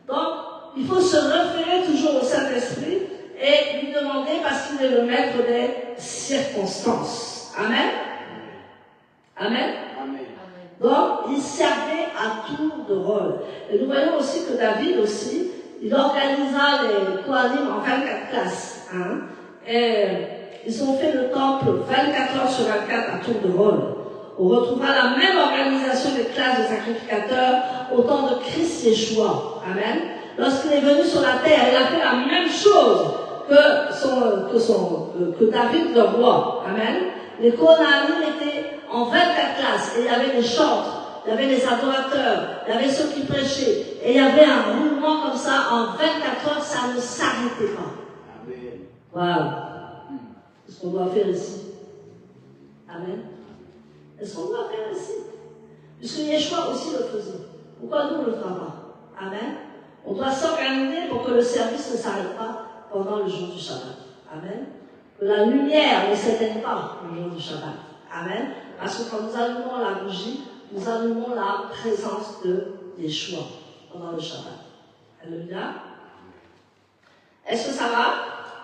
Donc, il faut se référer toujours au Saint-Esprit et lui demander parce qu'il est le maître des circonstances. Amen. Amen. Amen. Donc, il servait à tour de rôle. Et nous voyons aussi que David aussi, il organisa les Kohanim en 24 classes. Et ils ont fait le temple 24 heures sur 24 à tour de rôle. On retrouvera la même organisation des classes de sacrificateurs au temps de Christ Yeshua. Amen. Lorsqu'il est venu sur la terre, il a fait la même chose que David le roi. Amen. Les Kohanim étaient en 24 classes et il y avait les chantres, il y avait les adorateurs, il y avait ceux qui prêchaient et il y avait un mouvement comme ça en 24 heures, ça ne s'arrêtait pas. Amen. Voilà. C'est ce qu'on doit faire ici. Amen. C'est ce qu'on doit faire ici. Puisque Yeshua aussi le faisait. Pourquoi nous ne le ferons pas? Amen. On doit s'organiser pour que le service ne s'arrête pas pendant le jour du Shabbat. Amen. Que la lumière ne s'éteigne pas le jour du Shabbat. Amen. Parce que quand nous allumons la bougie, nous allumons la présence de Yeshua pendant le Shabbat. Alléluia. Est-ce que ça va?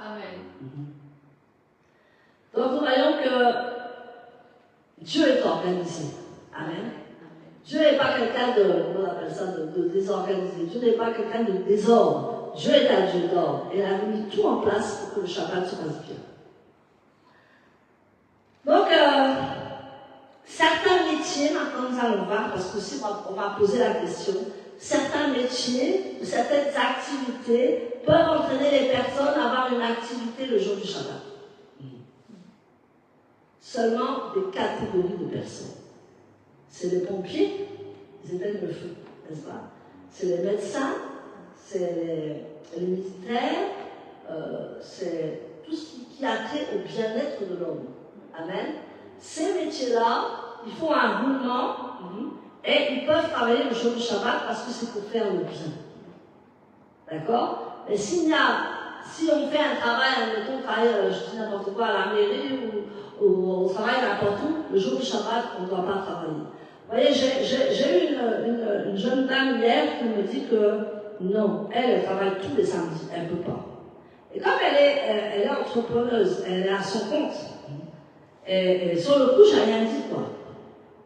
Amen. Donc nous voyons que Dieu est organisé. Amen. Dieu n'est pas quelqu'un on appelle ça, de désorganisé. Dieu n'est pas quelqu'un de désordre. Dieu est un Dieu d'ordre. Et il a mis tout en place pour que le Shabbat se passe bien. Donc, certains métiers, maintenant nous allons voir, parce que aussi on va poser la question, certains métiers, ou certaines activités peuvent entraîner les personnes à avoir une activité le jour du Shabbat. Seulement des catégories de personnes. C'est les pompiers, ils éteignent le feu, n'est-ce pas? C'est les médecins, c'est les militaires, c'est tout ce qui a trait au bien-être de l'homme. Amen. Ces métiers-là, ils font un roulement et ils peuvent travailler le jour du Shabbat parce que c'est pour faire le bien. D'accord? Mais si on fait un travail, admettons, je dis n'importe quoi, à la mairie ou on travaille n'importe où, le jour du Shabbat, on ne doit pas travailler. Vous voyez, j'ai eu une jeune dame hier qui me dit que non, elle travaille tous les samedis, elle ne peut pas. Et comme elle est entrepreneuse, elle est à son compte, et sur le coup, je n'ai rien dit, quoi.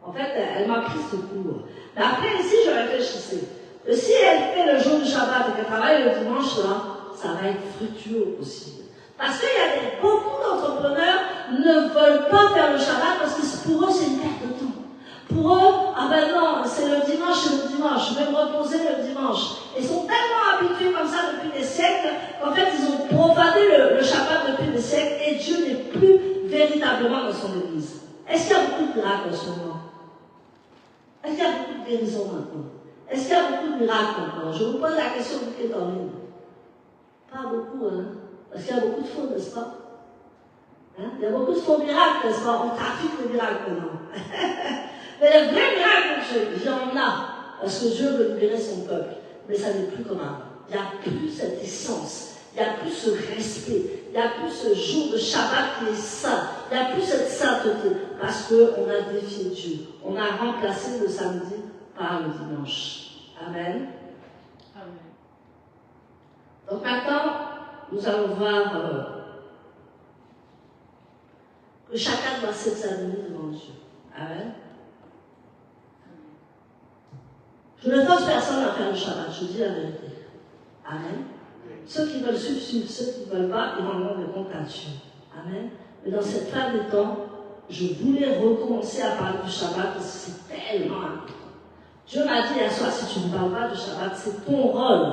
En fait, elle m'a pris ce coup. Mais après, ici, je réfléchissais. Que si elle fait le jour du Shabbat et qu'elle travaille le dimanche, là, ça va être fructueux aussi. Parce qu'il y a beaucoup d'entrepreneurs ne veulent pas faire le Shabbat parce que pour eux, c'est une perte de temps. Pour eux, ah ben non, c'est le dimanche, je vais me reposer le dimanche. Ils sont tellement habitués comme ça depuis des siècles qu'en fait, ils ont profané le Shabbat depuis des siècles et Dieu n'est plus véritablement dans son église. Est-ce qu'il y a beaucoup de miracles en ce moment? Est-ce qu'il y a beaucoup de guérisons maintenant? Est-ce qu'il y a beaucoup de miracles maintenant? Je vous pose la question vous qui êtes en ligne. Pas beaucoup, hein? Parce qu'il y a beaucoup de faux, n'est-ce pas? Hein? Il y a beaucoup de faux miracles, n'est-ce pas? On trafique les miracles maintenant. Mais les vrais miracles de Dieu, il y en a. Parce que Dieu veut libérer son peuple. Mais ça n'est plus comme avant. Il n'y a plus cette essence. Il n'y a plus ce respect. Il n'y a plus ce jour de Shabbat qui est saint. Il n'y a plus cette sainteté. Parce qu'on a défié Dieu. On a remplacé le samedi par le dimanche. Amen. Amen. Donc maintenant, nous allons voir que chacun doit s'examiner devant Dieu. Amen. Je ne force personne à faire le Shabbat, je dis la vérité. Amen. Ceux qui veulent suivent, ceux qui ne veulent pas, ils rendront des comptes à Dieu. Amen. Mais dans cette fin des temps, je voulais recommencer à parler du Shabbat parce que c'est tellement important. Dieu m'a dit à soi, si tu ne parles pas du Shabbat, c'est ton rôle.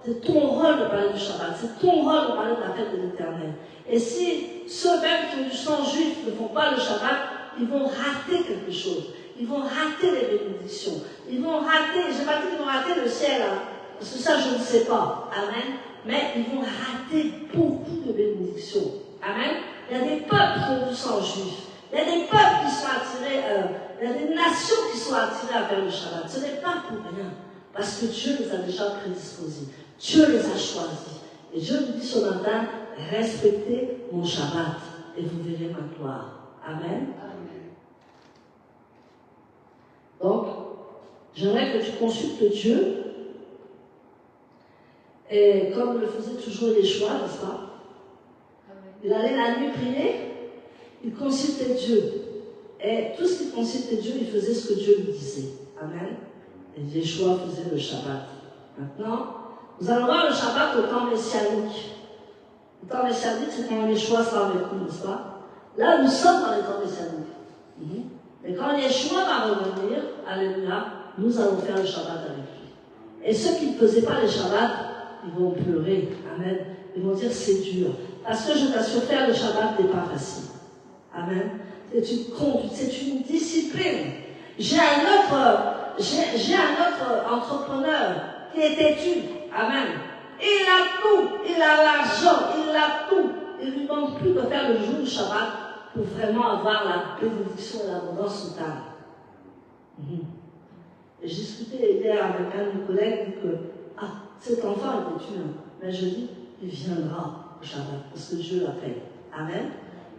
C'est ton rôle de parler du Shabbat. C'est ton rôle de parler de la fête de l'Éternel. Et si ceux-mêmes qui ont du sang juif ne font pas le Shabbat, ils vont rater quelque chose. Ils vont rater les bénédictions. Ils vont rater, je n'ai pas dit qu'ils vont rater le ciel, hein, parce que ça je ne sais pas. Amen. Mais ils vont rater beaucoup de bénédictions. Amen. Il y a des peuples qui ont du sang juif. Il y a des peuples qui sont attirés, il y a des nations qui sont attirées vers le Shabbat. Ce n'est pas pour rien. Parce que Dieu les a déjà prédisposés. Dieu les a choisis. Et Dieu nous dit ce matin, respectez mon Shabbat et vous verrez ma gloire. Amen. Donc, j'aimerais que tu consultes Dieu. Et comme le faisait toujours Yeshua, n'est-ce pas? Il allait la nuit prier, il consultait Dieu. Et tout ce qu'il consultait Dieu, il faisait ce que Dieu lui disait. Amen. Et Yeshua faisait le Shabbat. Maintenant, nous allons voir le Shabbat au temps messianique. Le temps messianique, c'est quand Yeshua sera avec nous, n'est-ce pas? Là, nous sommes dans le temps messianique. Mais quand Yeshua va revenir, alléluia, nous allons faire le Shabbat avec lui. Et ceux qui ne faisaient pas le Shabbat, ils vont pleurer. Amen. Ils vont dire c'est dur. Parce que je t'assure, faire le Shabbat n'est pas facile. Amen. C'est une conduite, c'est une discipline. J'ai un autre entrepreneur qui est têtu. Amen. Il a tout. Il a l'argent. Il a tout. Il ne lui manque plus de faire le jour du Shabbat pour vraiment avoir la bénédiction et l'abondance totale. Et j'ai discuté hier avec un de mes collègues, il dit que cet enfant est têtu. Mais je dis, il viendra au Shabbat parce que Dieu l'appelle. Amen.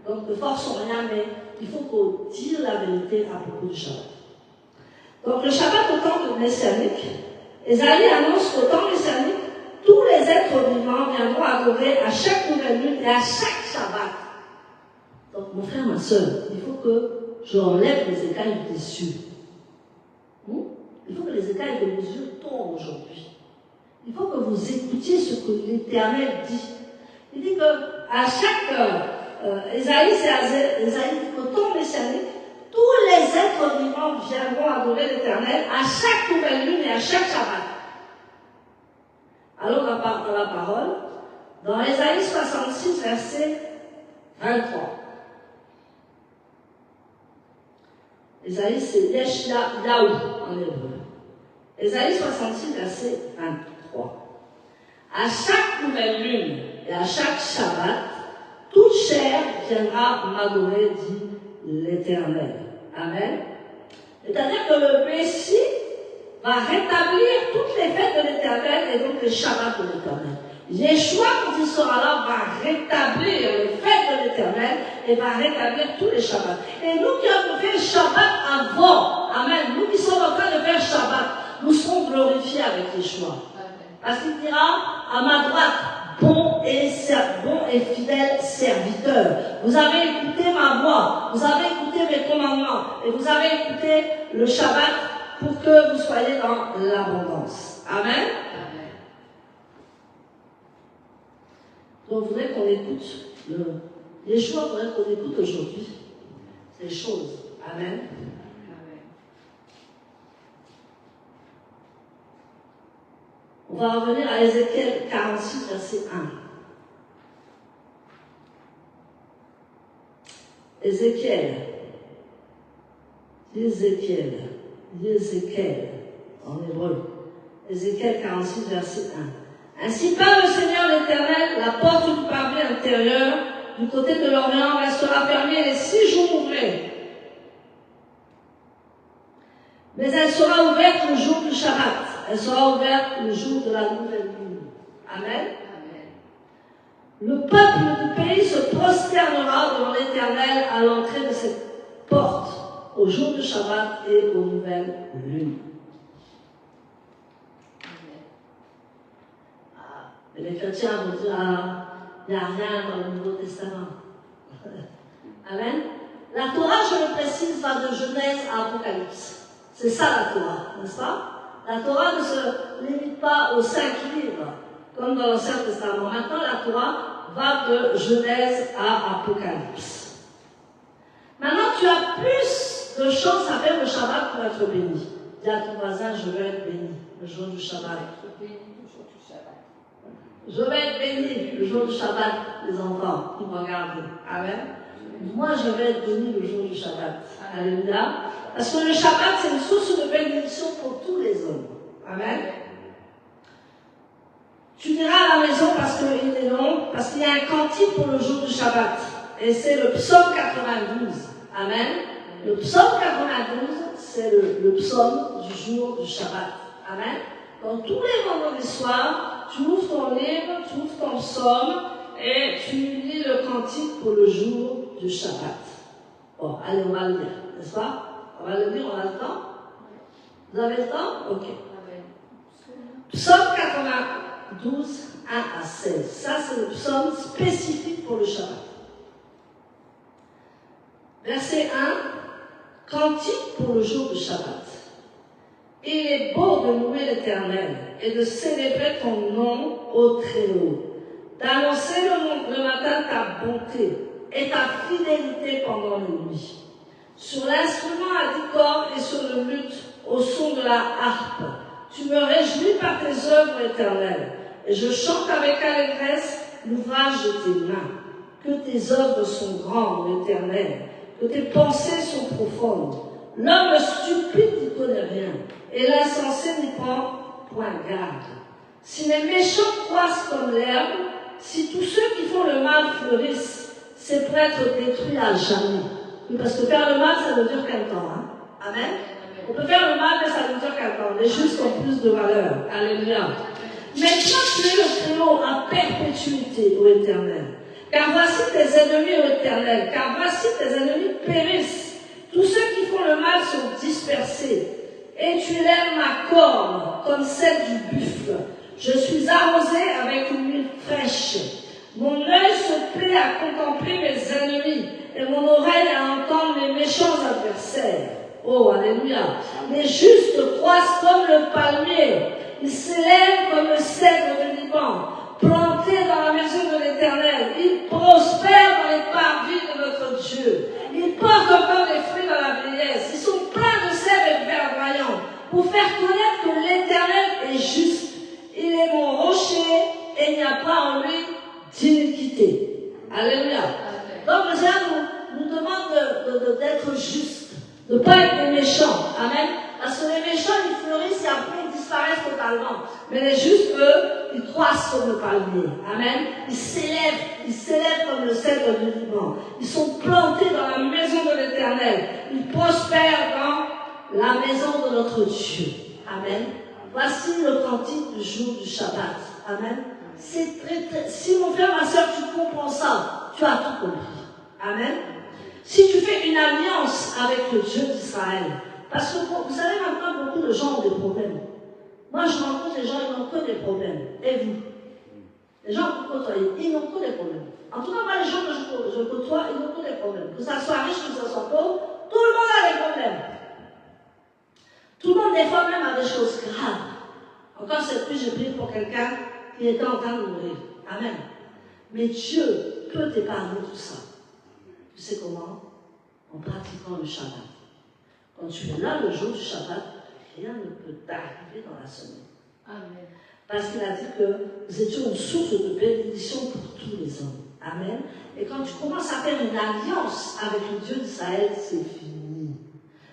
Donc ne forçons rien, mais il faut qu'on dise la vérité à propos du Shabbat. Donc le Shabbat au temps de messianique, Ésaïe annonce qu'au temps messianique, tous les êtres vivants viendront adorer à chaque nouvelle lune et à chaque Shabbat. Donc mon frère, ma soeur, il faut que j'enlève les écailles des yeux. Il faut que les écailles de vos yeux tombent aujourd'hui. Il faut que vous écoutiez ce que l'Éternel dit. Il dit que à chaque Ésaïe dit qu'au temps messianique, tous les êtres vivants viendront adorer l'Éternel à chaque nouvelle lune et à chaque Shabbat. Allons dans la parole, dans Ésaïe 66, verset 23. Ésaïe, c'est Yeshayahu en hébreu. Ésaïe 66, verset 23. À chaque nouvelle lune et à chaque Shabbat, toute chair viendra m'adorer, dit l'Éternel. Amen. C'est-à-dire que le Messie va rétablir toutes les fêtes de l'Éternel et donc les Shabbats de l'Éternel. Yeshua, quand il sera là, va rétablir les fêtes de l'Éternel et va rétablir tous les Shabbats. Et nous qui avons fait le Shabbat avant, amen, nous qui sommes en train de faire Shabbat, nous serons glorifiés avec Yeshua. Parce qu'il dira à ma droite, bon et fidèle serviteur. Vous avez écouté ma voix, vous avez écouté mes commandements et vous avez écouté le Shabbat pour que vous soyez dans l'abondance. Amen. Donc, je voudrais qu'on écoute Yeshua voudrait qu'on écoute aujourd'hui ces choses. Amen. On va revenir à Ézéchiel 46, verset 1. Ézéchiel en hébreu. Ézéchiel 46, verset 1. Ainsi parle le Seigneur l'Éternel, la porte du parvis intérieur du côté de l'Orient restera fermée les 6 jours ouvrés. Mais elle sera ouverte le jour du Shabbat. Elle sera ouverte le jour de la nouvelle lune. Amen. Le peuple du pays se prosternera devant l'Éternel à l'entrée de cette porte, au jour du Shabbat et aux nouvelles lunes. Et les chrétiens vont dire, il n'y a rien dans le Nouveau Testament. Amen. La Torah, je le précise, va de Genèse à Apocalypse. C'est ça la Torah, n'est-ce pas? La Torah ne se limite pas aux 5 livres, comme dans l'Ancien Testament. Maintenant, la Torah va de Genèse à Apocalypse. Maintenant, tu as plus de chances à faire le Shabbat pour être béni. Dis à ton voisin, je veux être béni le jour du Shabbat. Je vais être béni le jour du Shabbat, les enfants qui me regardent. Amen. Moi, je vais être béni le jour du Shabbat. Alléluia. Parce que le Shabbat, c'est une source de bénédiction pour tous les hommes. Amen. Tu diras à la maison parce qu'il est long, parce qu'il y a un cantique pour le jour du Shabbat. Et c'est le psaume 92. Amen. Le psaume 92, c'est le psaume du jour du Shabbat. Amen. Donc, tous les vendredis soirs, tu ouvres ton livre, tu ouvres ton psaume et tu lis le cantique pour le jour du Shabbat. Bon, allez, on va le lire, n'est-ce pas? On va le lire, on a le temps? Vous avez le temps? Ok. Psaume 92, 1 à 16. Ça, c'est le psaume spécifique pour le Shabbat. Verset 1, cantique pour le jour du Shabbat. Il est beau de louer l'Éternel et de célébrer ton nom au Très-Haut, d'annoncer le matin ta bonté et ta fidélité pendant les nuits. Sur l'instrument à 10 cordes et sur le luth au son de la harpe, tu me réjouis par tes œuvres éternelles et je chante avec allégresse l'ouvrage de tes mains. Que tes œuvres sont grandes, Éternel, que tes pensées sont profondes. L'homme stupide n'y connaît rien, et l'insensé n'y prend point garde. Si les méchants croissent comme l'herbe, si tous ceux qui font le mal fleurissent, c'est pour être détruits à jamais. Oui, parce que faire le mal, ça ne dure qu'un temps. Hein? Amen. On peut faire le mal, mais ça ne dure qu'un temps. Les justes ont plus de valeur. Alléluia. Mais toi, tu es le Très-Haut à perpétuité, ô Éternel. Car voici tes ennemis, ô Éternel. Car voici tes ennemis périssent. Tous ceux qui font le mal sont dispersés. Et tu lèves ma corne comme celle du buffle. Je suis arrosé avec une huile fraîche. Mon œil se plaît à contempler mes ennemis et mon oreille à entendre mes méchants adversaires. Oh, alléluia. Les justes croissent comme le palmier. Ils s'élèvent comme le cèdre du Liban, plantés dans la maison de l'Éternel. Ils prospèrent dans les parvis de notre Dieu. Ils portent encore des fruits dans la vieillesse. Ils sont pleins de sève et verdoyants pour faire connaître que l'Éternel est juste. Il est mon rocher n'y a pas en lui d'iniquité. Alléluia. Donc le Seigneur nous demande d'être justes, de ne pas être des méchants. Amen. Parce que les méchants, ils fleurissent et après ils disparaissent totalement. Mais les justes, eux, ils croissent comme le palmier. Amen. Ils s'élèvent comme le cèdre du Liban. Ils sont plantés dans la maison de l'Éternel. Ils prospèrent dans la maison de notre Dieu. Amen. Voici le cantique du jour du Shabbat. Amen. C'est très, si mon frère, ma soeur, tu comprends ça, tu as tout compris. Amen. Si tu fais une alliance avec le Dieu d'Israël, parce que vous savez maintenant, beaucoup de gens ont des problèmes. Moi, je rencontre des gens, ils n'ont que des problèmes. Et vous? Les gens que vous côtoyez, ils n'ont que des problèmes. En tout cas, moi, les gens que je côtoie, ils n'ont que des problèmes. Que ça soit riche, que ça soit pauvre, tout le monde a des problèmes. Tout le monde, des fois, même a des choses graves. Encore cette nuit, j'ai prié pour quelqu'un qui était en train de mourir. Amen. Mais Dieu peut t'épargner tout ça. Tu sais comment? En pratiquant le Shabbat. Quand tu es là le jour du Shabbat, rien ne peut t'arriver dans la semaine. Amen. Parce qu'il a dit que nous étions une source de bénédiction pour tous les hommes. Amen. Et quand tu commences à faire une alliance avec le Dieu d'Israël, c'est fini.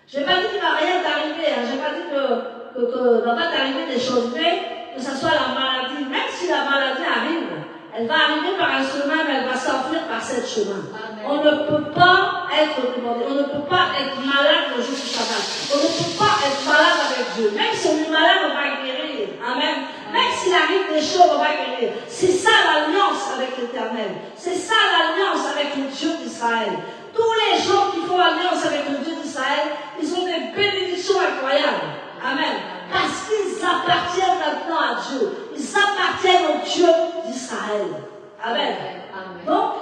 Je n'ai pas dit qu'il ne va rien t'arriver. Je n'ai pas dit que ne va pas t'arriver des choses, mais que ce soit la maladie. Même si la maladie arrive, elle va arriver par un chemin, mais elle va s'enfuir par ce chemin. Amen. On ne peut pas être demandé, on ne peut pas être malade le jour du Shabbat. On ne peut pas être malade avec Dieu. Même si on est malade, on va guérir. Amen. Même s'il arrive des choses, on va guérir. C'est ça l'alliance avec l'Éternel. C'est ça l'alliance avec le Dieu d'Israël. Tous les gens qui font alliance avec le Dieu d'Israël, ils ont des bénédictions incroyables. Amen. Parce qu'ils appartiennent maintenant à Dieu. Ils appartiennent au Dieu d'Israël. Amen. Amen. Donc,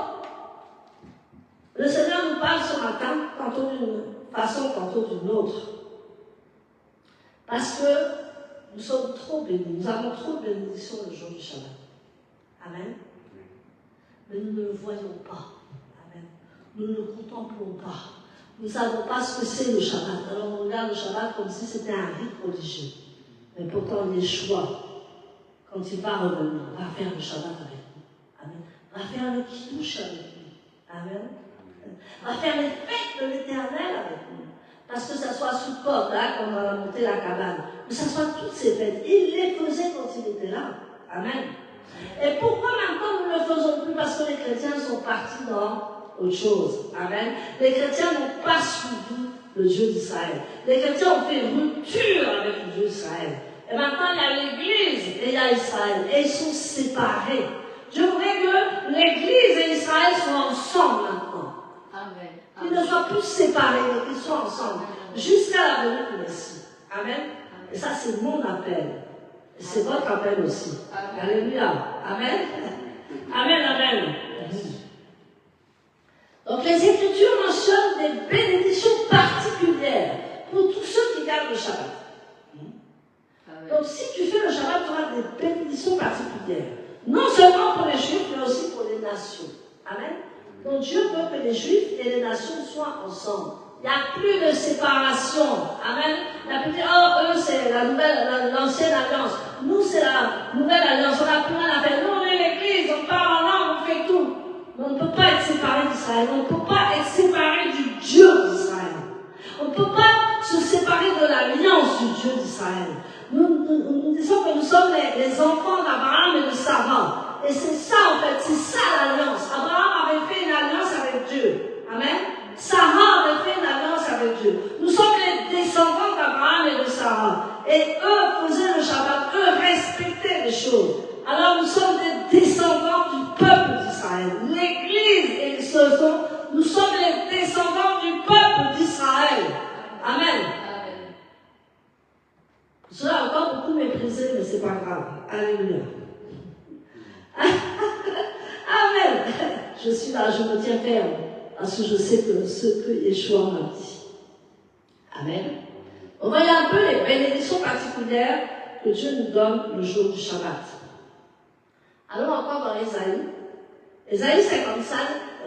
le Seigneur nous parle ce matin, tantôt d'une façon, tantôt d'une autre. Parce que nous sommes trop bénis. Nous avons trop de bénédictions le jour du Shabbat. Amen. Mais nous ne le voyons pas. Amen. Nous ne le contemplons pas. Nous ne savons pas ce que c'est le Shabbat. Alors on regarde le Shabbat comme si c'était un rite religieux. Mais pourtant, Yeshua, quand il va revenir, va faire le Shabbat avec nous. Amen. Va faire le Kiddush avec nous. Amen. Va faire les fêtes de l'Éternel avec nous. Parce que ça soit sous corde, là, quand on va monter la cabane. Que ça soit toutes ces fêtes. Il les faisait quand il était là. Amen. Et pourquoi maintenant nous ne le faisons plus? Parce que les chrétiens sont partis dans autre chose. Amen. Les chrétiens n'ont pas suivi le Dieu d'Israël. Les chrétiens ont fait rupture avec le Dieu d'Israël. Et maintenant, il y a l'Église et il y a Israël. Et ils sont séparés. Je voudrais que l'Église et Israël soient ensemble maintenant. Amen. Qu'ils ne soient plus séparés, mais qu'ils soient ensemble. Jusqu'à la venue du Messie. Amen. Et ça, c'est mon appel. Et c'est votre appel aussi. Amen. Alléluia. Amen. Amen, amen. Donc les Écritures mentionnent des bénédictions particulières pour tous ceux qui gardent le Shabbat. Donc si tu fais le Shabbat, tu auras des bénédictions particulières. Non seulement pour les Juifs, mais aussi pour les nations. Amen. Donc Dieu veut que les Juifs et les nations soient ensemble. Il n'y a plus de séparation. Amen. Il n'y a plus de eux c'est l'ancienne alliance. Nous c'est la nouvelle alliance. On n'a plus rien à faire. Nous on est l'église, on parle en langue, on fait tout. Mais on ne peut pas être séparé d'Israël. On ne peut pas être séparé du Dieu d'Israël. On ne peut pas se séparer de l'alliance du Dieu d'Israël. Nous disons que nous sommes les enfants d'Abraham et de Sarah. Et c'est ça en fait, c'est ça l'alliance. Abraham avait fait une alliance avec Dieu. Amen. Sarah avait fait une alliance avec Dieu. Nous sommes les descendants d'Abraham et de Sarah. Et eux faisaient le Shabbat, eux respectaient les choses. Alors nous sommes des descendants du peuple d'Israël. L'Église, nous sommes les descendants du peuple d'Israël. Amen. Cela a encore beaucoup méprisé, mais c'est pas grave. Alléluia. Amen. Je suis là, je me tiens ferme. Parce que je sais que ce que Yeshua m'a dit. Amen. On voit un peu les bénédictions particulières que Dieu nous donne le jour du Shabbat. Allons encore dans Ésaïe. Ésaïe 55,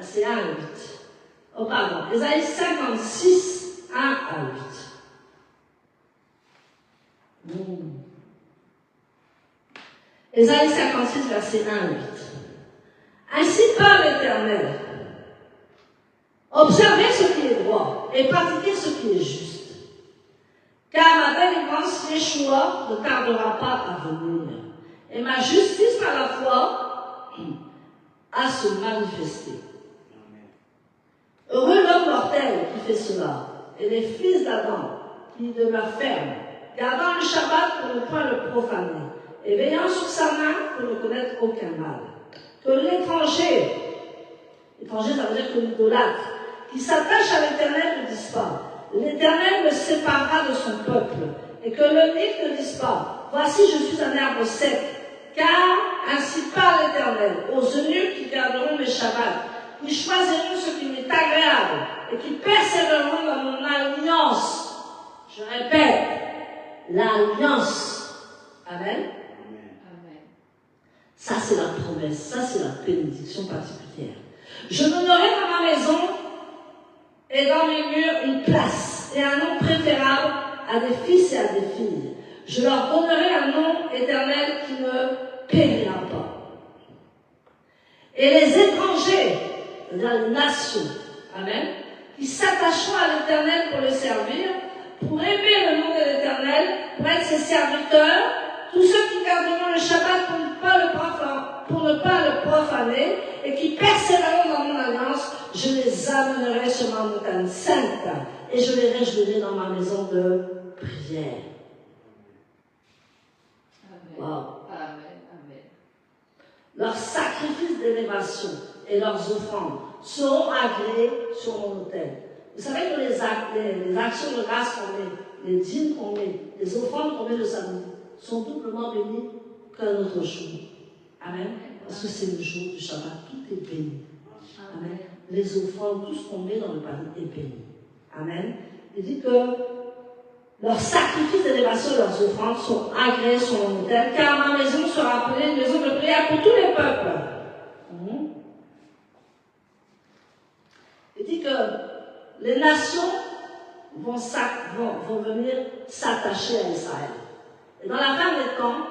c'est 1 à 8. Oh pardon, Ésaïe 56, 1 à 8. Ésaïe 56, verset 1 à 8. Ainsi parle l'Éternel. Observez ce qui est droit et pratiquez ce qui est juste. Car ma délivrance, Yeshua, ne tardera pas à venir. Et ma justice, par la foi, à se manifester. Heureux l'homme mortel qui fait cela, et les fils d'Adam qui demeurent fermes, gardant le Shabbat pour ne point le profaner, et veillant sur sa main pour ne connaître aucun mal. Que l'étranger, ça veut dire que l'idolâtre, qui s'attache à l'Éternel ne dise pas, l'Éternel me séparera de son peuple, et que l'eunuque ne dise pas, voici je suis un arbre sec, car ainsi parle l'Éternel, aux eunuques qui garderont mes Shabbats, qui choisiront ce qui m'est agréable, et qui persévéreront dans mon alliance. Je répète, l'alliance. Amen. Ça, c'est la promesse, ça, c'est la bénédiction particulière. Je donnerai dans ma maison et dans mes murs une place et un nom préférable à des fils et à des filles. Je leur donnerai un nom éternel qui ne périra pas. Et les étrangers, c'est-à-dire les nations, amen, qui s'attacheront à l'Éternel pour le servir, pour aimer le nom de l'Éternel, pour être ses serviteurs, tous ceux qui garderont le Shabbat pour ne pas le profaner et qui persévéreront dans mon alliance, je les amènerai sur ma montagne sainte et je les réjouirai dans ma maison de prière. Wow. Amen. Amen. Leurs sacrifices d'élévation et leurs offrandes seront agréés sur mon autel. Vous savez que les actions de grâce qu'on met, les dîmes qu'on met, les offrandes qu'on met le samedi, sont doublement bénies qu'un autre jour. Amen. Parce que c'est le jour du Shabbat, tout est béni. Amen. Les offrandes, tout ce qu'on met dans le panier est béni. Amen. Il dit que leurs sacrifices d'élévation et leurs offrandes sont agréés sur mon autel, car ma maison sera appelée une maison de prière pour tous les peuples. Il dit que les nations vont venir s'attacher à Israël. Et dans la fin des temps,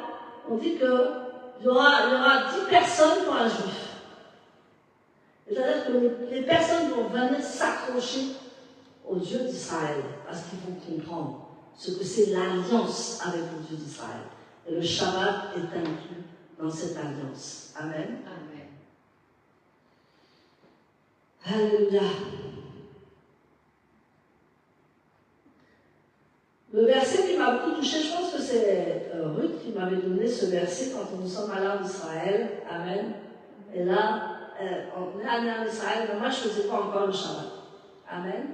on dit qu'il y aura 10 personnes pour un juif. C'est-à-dire que les personnes vont venir s'accrocher au Dieu d'Israël, parce qu'ils vont comprendre ce que c'est l'alliance avec le Dieu d'Israël. Et le Shabbat est inclus dans cette alliance. Amen. Amen. Alléluia. Le verset qui m'a beaucoup touché, je pense que c'est Ruth qui m'avait donné ce verset quand nous sommes allés en Israël. Amen. Et là, on est allé en Israël, mais moi je ne faisais pas encore le Shabbat. Amen.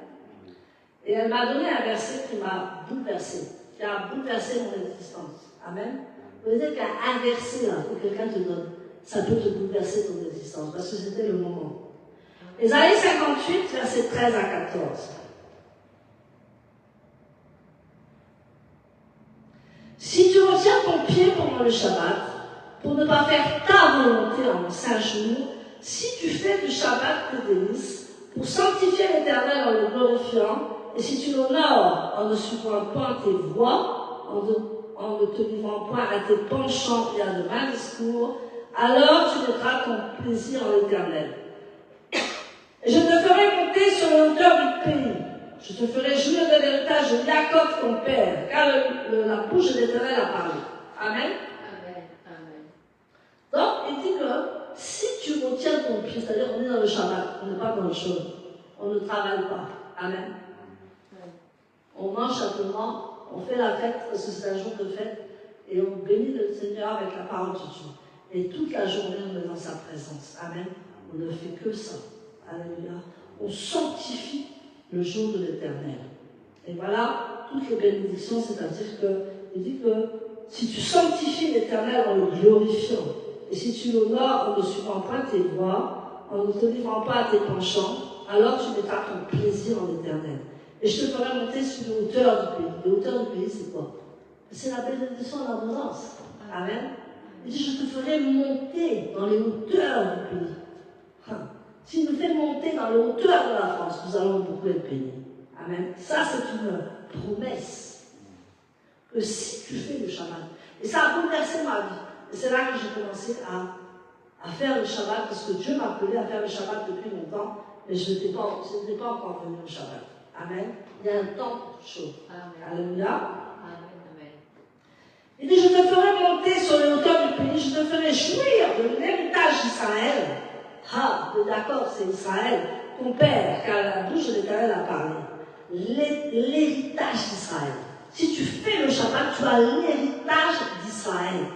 Et elle m'a donné un verset qui m'a bouleversé, qui a bouleversé mon existence. Amen. Vous savez qu'un verset là, que quelqu'un te donne, ça peut te bouleverser ton existence, parce que c'était le moment. Ésaïe 58, versets 13 à 14. Si tu retiens ton pied pendant le Shabbat, pour ne pas faire ta volonté en 5 jours, si tu fais du Shabbat tes délices, pour sanctifier l'Éternel en le glorifiant, et si tu l'honores en ne suivant point tes voies, en ne te livrant point à tes penchants et à de vains discours, alors tu mettras ton plaisir en l'Éternel. Et je te ferai monter sur les hauteurs du pays. Je te ferai jouir de l'héritage de Jacob ton père, car la bouche de l'Éternel a parlé. Amen. Amen. Amen. Donc, il dit que si tu retiens ton pied, c'est-à-dire on est dans le Shabbat, on n'est pas dans le chaud, on ne travaille pas. Amen. On mange simplement, on fait la fête parce que c'est un jour de fête et on bénit le Seigneur avec la parole de Dieu. Et toute la journée, on est dans sa présence. Amen. On ne fait que ça. Alléluia. On sanctifie le jour de l'Éternel. Et voilà toutes les bénédictions, c'est-à-dire qu'il dit que si tu sanctifies l'Éternel en le glorifiant, et si tu l'honores en ne suivant pas tes voies, en ne te livrant pas à tes penchants, alors tu mettras ton plaisir en l'Éternel. Et je te ferai monter sur les hauteurs du pays. Les hauteurs du pays, c'est quoi? C'est la bénédiction en abondance. Amen. Il dit, je te ferai monter dans les hauteurs du pays. S'il nous fait monter dans les hauteurs de la France, nous allons beaucoup être bénis. Amen. Ça, c'est une promesse. Que si tu fais le Shabbat, et ça a bouleversé ma vie. Et c'est là que j'ai commencé à faire le Shabbat, parce que Dieu m'a appelé à faire le Shabbat depuis longtemps, mais je n'étais pas encore venu au Shabbat. Amen. Il y a un temps pour toute chose. Alléluia. Il dit, je te ferai monter sur les hauteurs du pays, je te ferai jouir de l'héritage d'Israël. Ah, d'accord, c'est Israël, ton père, car la bouche de l'Éternel a parlé. L'héritage d'Israël. Si tu fais le Shabbat, tu as l'héritage d'Israël.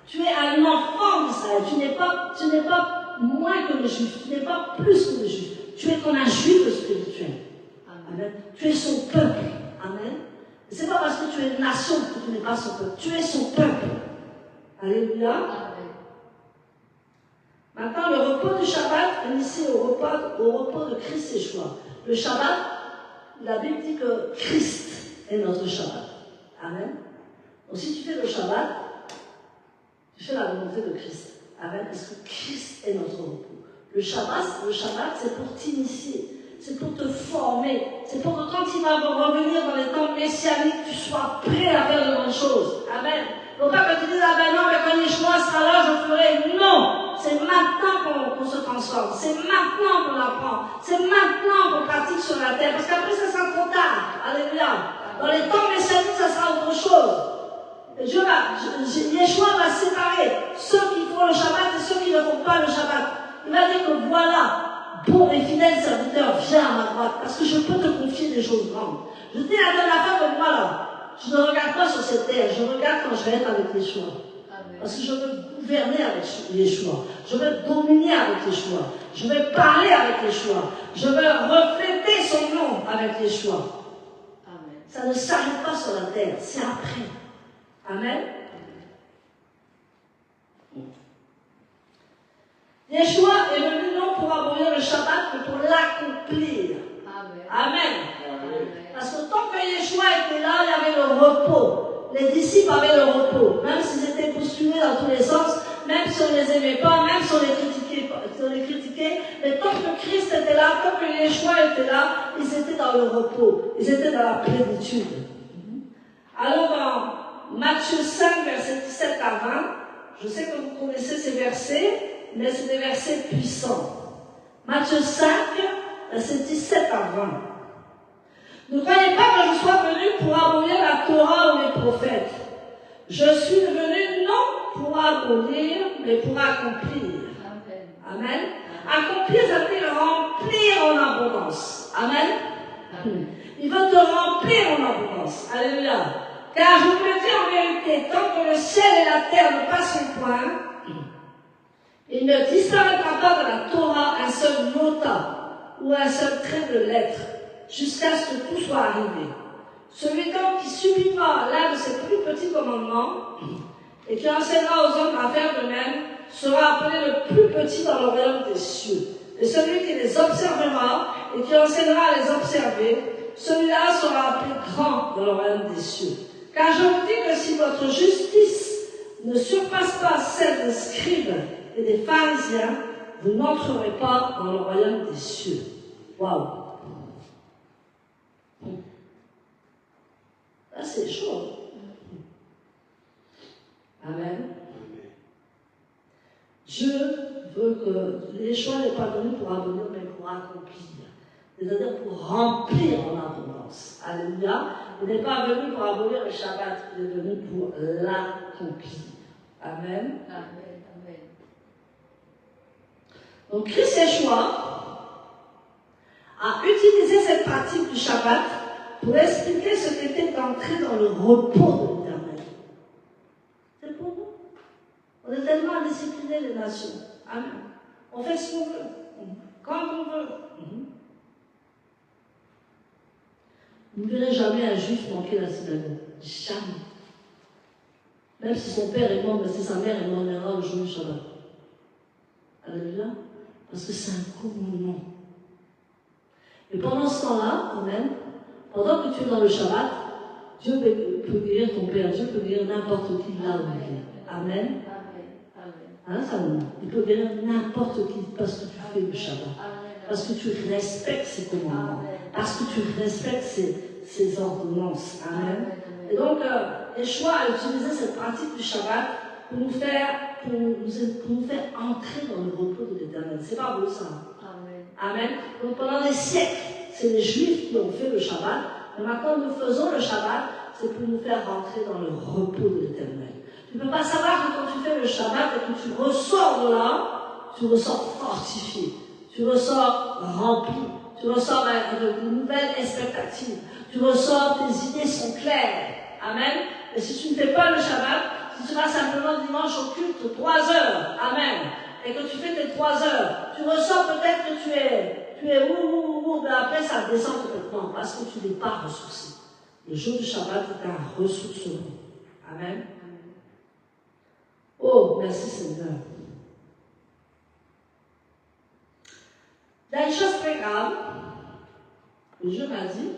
Tu es un enfant d'Israël. Tu n'es pas moins que le juif. Tu n'es pas plus que le juif. Tu es comme un juif spirituel. Amen. Tu es son peuple. Amen. Et c'est pas parce que tu es une nation que tu n'es pas son peuple. Tu es son peuple. Alléluia. Maintenant, le repos du Shabbat est ici au repos de Christ Yeshua. Le Shabbat, la Bible dit que Christ est notre Shabbat. Amen. Donc si tu fais le Shabbat, tu fais la volonté de Christ. Amen. Parce que Christ est notre repos. Le Shabbat, c'est pour t'initier. C'est pour te former. C'est pour que quand il va revenir dans les temps messianiques, tu sois prêt à faire de bonnes choses. Amen. Donc pas que tu dises, ah ben non, mais quand Yeshua sera là, je ferai. Non. C'est maintenant qu'on se transforme. C'est maintenant qu'on apprend. C'est maintenant qu'on pratique sur la terre. Parce qu'après, ça sera trop tard. Alléluia. Dans les temps messianiques, ça sera autre chose. Yeshua va séparer ceux qui font le Shabbat et ceux qui ne font pas le Shabbat. Il va dire que voilà, bon et fidèle serviteur, viens à ma droite, parce que je peux te confier des choses grandes. Je dis à la fin de moi là, je ne regarde pas sur cette terre, je regarde quand je vais être avec Yeshua. Parce que je veux gouverner avec Yeshua. Je veux dominer avec Yeshua. Je veux parler avec Yeshua. Je veux refléter son nom avec Yeshua. Amen. Ça ne s'arrête pas sur la terre, c'est après. Amen. Yeshua est venu non pour abolir le Shabbat, mais pour l'accomplir. Amen. Amen. Parce que tant que Yeshua était là, il y avait le repos. Les disciples avaient le repos, même s'ils étaient bousculés dans tous les sens, même si on ne les aimait pas, même si on les critiquait, mais tant que Christ était là, tant que Yeshua était là, ils étaient dans le repos, ils étaient dans la plénitude. Alors dans Matthieu 5, versets 17 à 20, je sais que vous connaissez ces versets, mais c'est des versets puissants. Matthieu 5, versets 17 à 20. Ne croyez pas que je sois venu pour abolir la Torah ou les prophètes. Je suis venu non pour abolir, mais pour accomplir. Amen. Amen. Accomplir, ça veut dire remplir en abondance. Amen. Amen. Il veut te remplir en abondance. Alléluia. Car je vous le dis en vérité, tant que le ciel et la terre ne passeront point, il ne disparaîtra pas de la Torah un seul iota ou un seul trait de lettre, jusqu'à ce que tout soit arrivé. Celui donc qui subira l'un de ces plus petits commandements et qui enseignera aux hommes à faire de même sera appelé le plus petit dans le royaume des cieux. Et celui qui les observera et qui enseignera à les observer, celui-là sera appelé grand dans le royaume des cieux. Car je vous dis que si votre justice ne surpasse pas celle des scribes et des pharisiens, vous n'entrerez pas dans le royaume des cieux. Waouh! Là, c'est chaud. Amen. Dieu veut que Yeshua n'est pas venu pour abolir, mais pour accomplir. C'est-à-dire pour remplir en abondance. Alléluia. Il n'est pas venu pour abolir le Shabbat, il est venu pour l'accomplir. Amen. Amen. Amen. Donc, Christ Yeshua a utilisé cette pratique du Shabbat pour expliquer ce qu'était d'entrer dans le repos de l'Éternel. C'est pour nous. On est tellement indisciplinés, les nations. Amen. On fait ce qu'on veut, quand on veut. Vous ne verrez jamais un juif manquer la synagogue. Jamais. Même si son père est mort, mais si sa mère est morte, le jour du Shabbat. Alléluia. Parce que c'est un commandement. Et pendant ce temps-là, quand même, pendant que tu es dans le Shabbat, Dieu peut guérir ton père, Dieu peut guérir n'importe qui là où il est. Amen. Hein, ça, il peut guérir n'importe qui parce que tu fais le Shabbat. Parce que tu respectes ses commandements. Parce que tu respectes ses ordonnances. Amen. Et donc, Yeshua a utilisé cette pratique du Shabbat pour nous faire pour nous faire entrer dans le repos de l'Éternel. C'est pas beau ça. Amen. Amen. Donc pendant des siècles, c'est les Juifs qui ont fait le Shabbat. Et maintenant, nous faisons le Shabbat, c'est pour nous faire rentrer dans le repos de l'Éternel. Tu ne peux pas savoir que quand tu fais le Shabbat et que tu ressors de là, tu ressors fortifié, tu ressors rempli, tu ressors avec de nouvelles expectatives, tu ressors, tes idées sont claires. Amen. Et si tu ne fais pas le Shabbat, si tu vas simplement dimanche au culte 3 heures, amen, et que tu fais tes 3 heures, tu ressens peut-être que tu es mais après ça descend complètement parce que tu n'es pas ressourcé. Le jour du Shabbat est un ressourcement. Amen. Oh, merci Seigneur. Il y a une chose très grave, le Dieu m'a dit,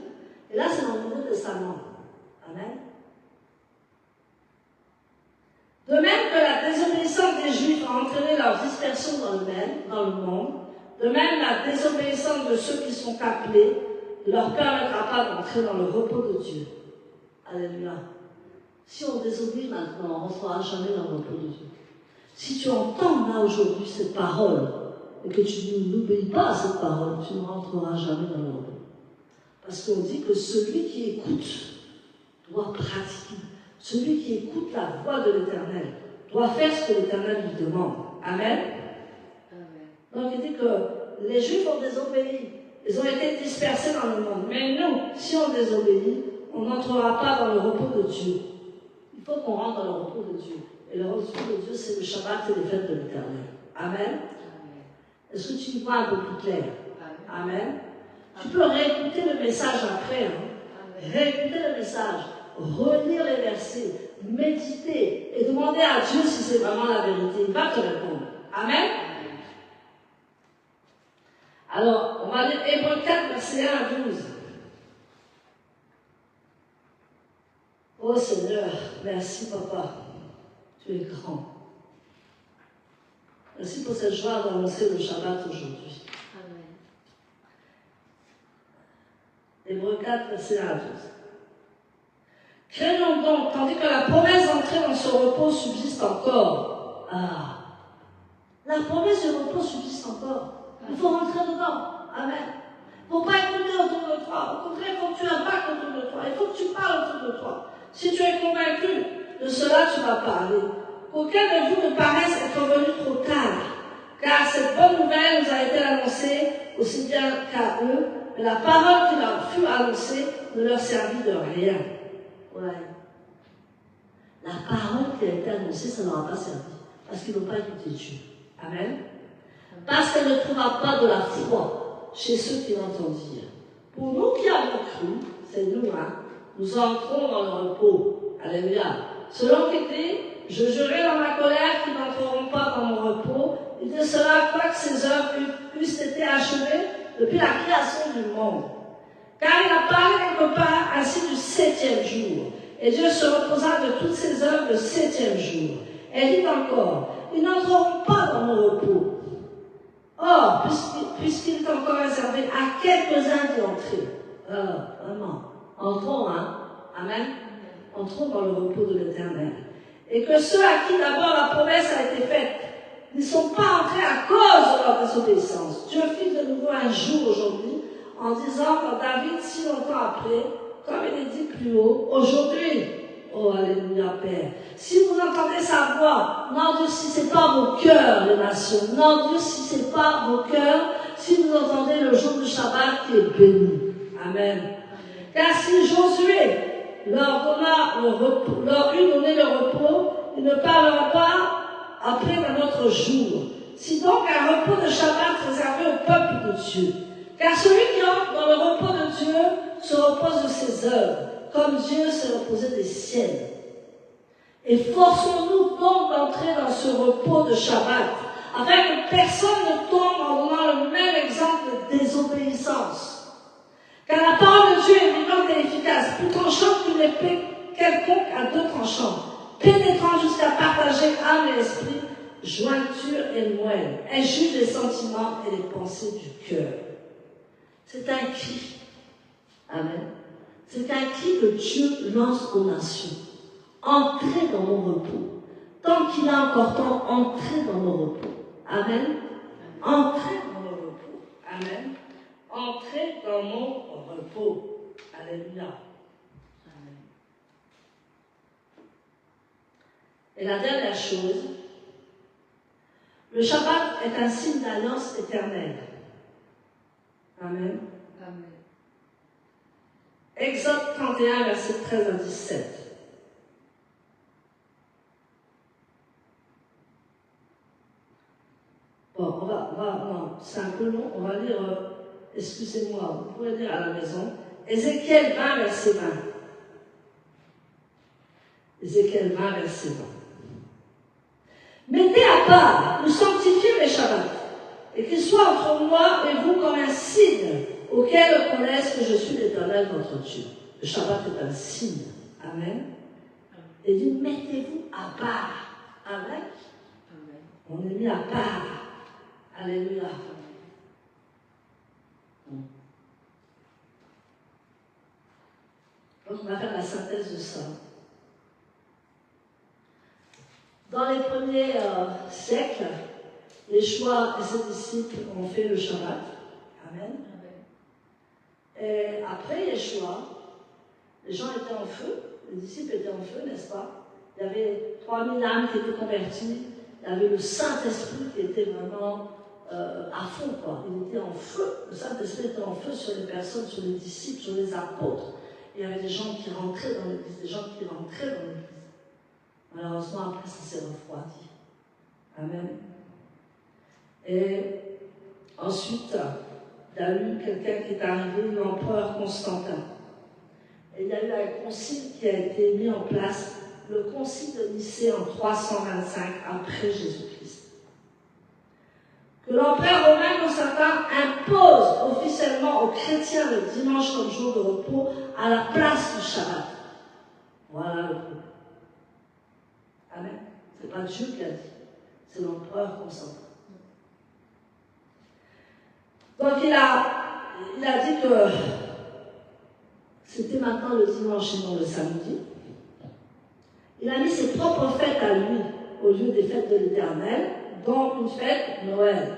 et là c'est dans le Nouveau Testament. Amen. De même que la désobéissance des Juifs a entraîné leur dispersion dans le monde, de même la désobéissance de ceux qui sont appelés ne leur permettra pas d'entrer dans le repos de Dieu. Alléluia. Si on désobéit maintenant, on ne rentrera jamais dans le repos de Dieu. Si tu entends là aujourd'hui cette parole et que tu n'obéis pas à cette parole, tu ne rentreras jamais dans le repos. Parce qu'on dit que celui qui écoute doit pratiquer. Celui qui écoute la voix de l'Éternel doit faire ce que l'Éternel lui demande. Amen. Donc il dit que les Juifs ont désobéi. Ils ont été dispersés dans le monde. Mais nous, si on désobéit, on n'entrera pas dans le repos de Dieu. Il faut qu'on rentre dans le repos de Dieu. Et le repos de Dieu, c'est le Shabbat et les fêtes de l'Éternel. Amen. Est-ce que tu y vois un peu plus clair? Amen. Tu peux réécouter le message après. Réécouter le message. Relire les versets. Méditer. Et demander à Dieu si c'est vraiment la vérité. Il va te répondre. Amen. Alors, on va lire Hébreux 4, verset 1 à 12. Oh Seigneur, merci Papa, tu es grand. Merci pour cette joie d'annoncer le Shabbat aujourd'hui. Amen. Hébreux 4, verset 1 à 12. Craignons donc, tandis que la promesse d'entrer dans ce repos subsiste encore. Ah, la promesse du repos subsiste encore. Il faut rentrer dedans. Amen. Il ne faut pas écouter autour de toi. Au contraire, il faut que tu abattes autour de toi. Il faut que tu parles autour de toi. Si tu es convaincu de cela, tu vas parler. Qu'aucun de vous ne paraisse être venu trop tard, car cette bonne nouvelle nous a été annoncée aussi bien qu'à eux, mais la parole qui leur fut annoncée ne leur servit de rien. Ouais. La parole qui a été annoncée, ça ne leur a pas servi, parce qu'ils n'ont pas écouté Dieu. Amen. Parce qu'elle ne trouvera pas de la foi chez ceux qui l'entendirent. Pour nous qui avons cru, c'est nous, nous entrons dans le repos. Alléluia. Selon qu'il dit, je jurai dans ma colère qu'ils n'entreront pas dans mon repos. Il dit cela, quoique ces œuvres eussent été achevées depuis la création du monde. Car il a parlé quelque part ainsi du 7e jour. Et Dieu se reposa de toutes ses œuvres le 7e jour. Et il dit encore, ils n'entreront pas dans mon repos. Or, puisqu'il est encore réservé à quelques-uns d'y entrer. Vraiment. Entrons, Amen. Entrons dans le repos de l'Éternel. Et que ceux à qui d'abord la promesse a été faite ne sont pas entrés à cause de leur désobéissance. Dieu fit de nouveau un jour aujourd'hui en disant à David si longtemps après, comme il est dit plus haut, aujourd'hui, oh alléluia Père, si vous entendez sa voix, n'endurcissez pas vos cœurs, les nations, n'endurcissez pas vos cœurs si vous entendez le jour du Shabbat qui est béni. Amen. Car si Josué leur eût donné le repos, il ne parlera pas après d'un autre jour. Si donc un repos de Shabbat réservé au peuple de Dieu. Car celui qui entre dans le repos de Dieu se repose de ses œuvres, comme Dieu s'est reposé des siennes. Et forçons-nous donc d'entrer dans ce repos de Shabbat, afin que personne ne tombe en donnant le même exemple de désobéissance. Car la parole de Dieu est vivante et efficace, plus tranchante qu'une épée quelconque à 2 tranchants, pénétrant jusqu'à partager âme et esprit, jointure et moelle. Elle juge les sentiments et les pensées du cœur. C'est un cri. Amen. C'est un cri que Dieu lance aux nations. Entrez dans mon repos. tant qu'il a encore temps, entrez dans nos repos. Amen. Entrez dans nos repos. Amen. Entrez dans mon repos. Alléluia. Amen. Et la dernière chose, le Shabbat est un signe d'alliance éternelle. Amen. Amen. Exode 31, verset 13 à 17. Bon, non, c'est un peu long, on va lire, excusez-moi, vous pouvez lire à la maison. Ézéchiel 20, verset 20. Ézéchiel 20, verset 20. Mettez à part, ou sanctifiez les Shabbats, et qu'il soit entre moi et vous comme un signe auquel on connaisse que je suis l'Éternel votre Dieu. Le Shabbat est un signe. Amen. Et dit, mettez-vous à part. Amen. On est mis à part. Alléluia. Donc on va faire la synthèse de ça. Dans les premiers siècles, Yeshua et ses disciples ont fait le Shabbat. Amen. Et après Yeshua, les gens étaient en feu, les disciples étaient en feu, n'est-ce pas? Il y avait 3000 âmes qui étaient converties, il y avait le Saint-Esprit qui était vraiment à fond, quoi. Il était en feu, le Saint-Esprit était en feu sur les personnes, sur les disciples, sur les apôtres. Il y avait des gens qui rentraient dans l'église, des gens qui rentraient dans l'église. Malheureusement, après, ça s'est refroidi. Amen. Et ensuite, il y a eu quelqu'un qui est arrivé, l'empereur Constantin. Et il y a eu un concile qui a été mis en place, le concile de Nicée en 325 après Jésus-Christ. Que l'empereur romain Constantin impose officiellement aux chrétiens le dimanche comme jour de repos à la place du Shabbat. Voilà le problème. Amen. Ce n'est pas Dieu qui a dit, c'est l'empereur Constantin. Donc il a dit que c'était maintenant le dimanche et non le samedi. Il a mis ses propres fêtes à lui au lieu des fêtes de l'Éternel, dont une fête, Noël.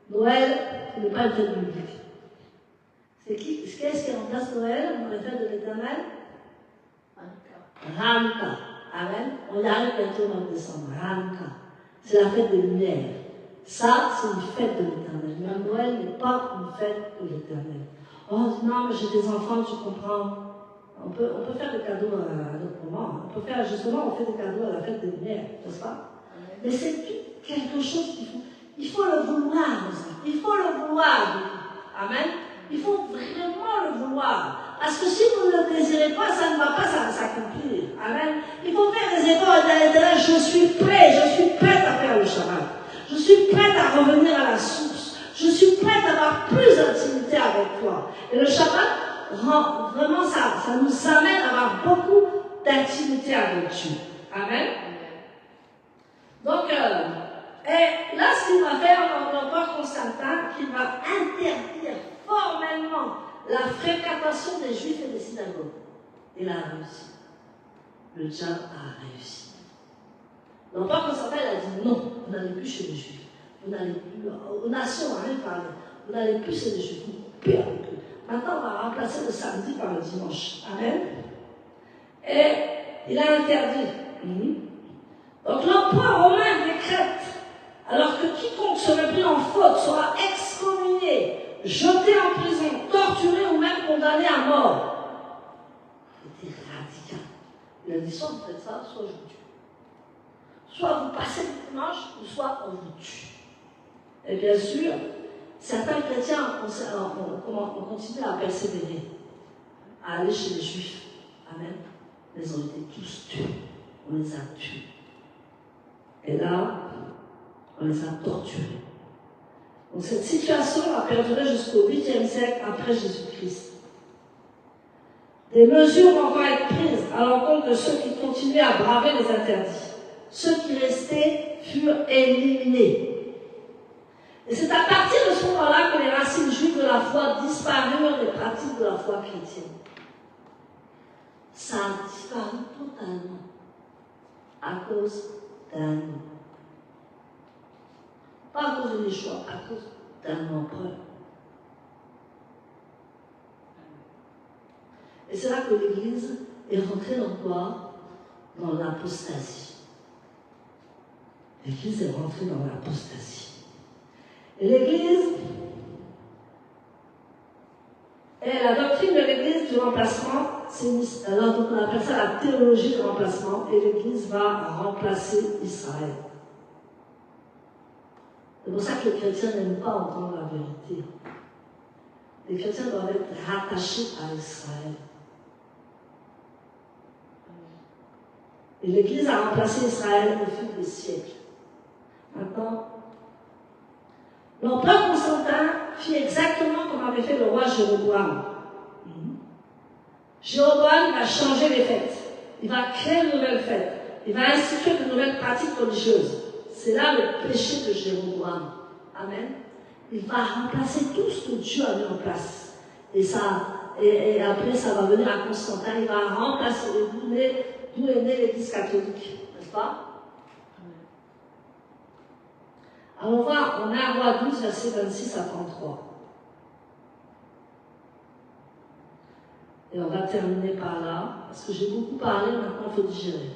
Noël, ce n'est pas une fête biblique. Qu'est-ce qui remplace Noël dans les fêtes de l'Éternel? Hanouka. Amen. On y arrive bientôt au mois de décembre. Hanouka. C'est la fête des lumières. Ça, c'est une fête de l'Éternel. Mais Noël n'est pas une fête de l'Éternel. Oh non, mais j'ai des enfants, tu comprends. On peut faire des cadeaux à un autre moment. On peut faire, justement, on fait des cadeaux à la fête des lumières, n'est-ce pas? Mais c'est quelque chose il faut le vouloir, il faut le vouloir. Amen. Il faut vraiment le vouloir. Parce que si vous ne le désirez pas, ça ne va pas s'accomplir. Amen. Il faut faire des efforts et dire, je suis prête à faire le Shabbat. Je suis prête à revenir à la source. Je suis prête à avoir plus d'intimité avec toi. Et le Shabbat, vraiment, ça nous amène à avoir beaucoup d'intimité avec Dieu. Amen. Donc, et là, ce qu'il va faire l'empereur Constantin, qu'il va interdire formellement la fréquentation des Juifs et des synagogues. Il a réussi. Le diable a réussi. L'empereur Constantin, il a dit non, vous n'allez plus chez les Juifs. Vous n'allez plus, aux nations, on n'a rien parlé. Vous n'allez plus chez les Juifs. Maintenant, on va remplacer le samedi par le dimanche. Amen. Et il a interdit. Donc l'empereur romain décrète, alors que quiconque serait pris en faute sera excommunié, jeté en prison, torturé ou même condamné à mort. C'était radical. Il a dit soit vous faites ça, soit je vous tue. Soit vous passez le dimanche, ou soit on vous tue. Et bien sûr, certains chrétiens ont continué à persévérer, à aller chez les Juifs. Amen. Mais ils ont été tous tués. On les a tués. Et là, on les a torturés. Donc cette situation a perduré jusqu'au 8e siècle après Jésus-Christ. Des mesures vont encore être prises à l'encontre de ceux qui continuaient à braver les interdits. Ceux qui restaient furent éliminés. Et c'est à partir de ce moment-là que les racines juives de la foi disparurent des pratiques de la foi chrétienne. Ça a disparu totalement à cause d'un nous. Pas à cause de Yeshua, à cause d'un empereur. Et c'est là que l'Église est rentrée dans quoi? Dans l'apostasie. L'Église est rentrée dans l'apostasie. Et l'Église, et la doctrine de l'Église du remplacement, alors donc on appelle ça la théologie du remplacement, et l'Église va remplacer Israël. C'est pour ça que les chrétiens n'aiment pas entendre la vérité. Les chrétiens doivent être rattachés à Israël. Et l'Église a remplacé Israël au fil des siècles. Maintenant, l'empereur Constantin fit exactement comme avait fait le roi Jéroboam. Jéroboam va changer les fêtes. Il va créer de nouvelles fêtes. Il va instituer de nouvelles pratiques religieuses. C'est là le péché de Jéroboam. Amen. Il va remplacer tout ce que Dieu a mis en place. Et après, ça va venir à Constantin. Il va remplacer d'où est née l'Église catholique. N'est-ce pas? Alors on va en 1 Roi 12, versets 26 à 33. Et on va terminer par là, parce que j'ai beaucoup parlé, maintenant il faut digérer.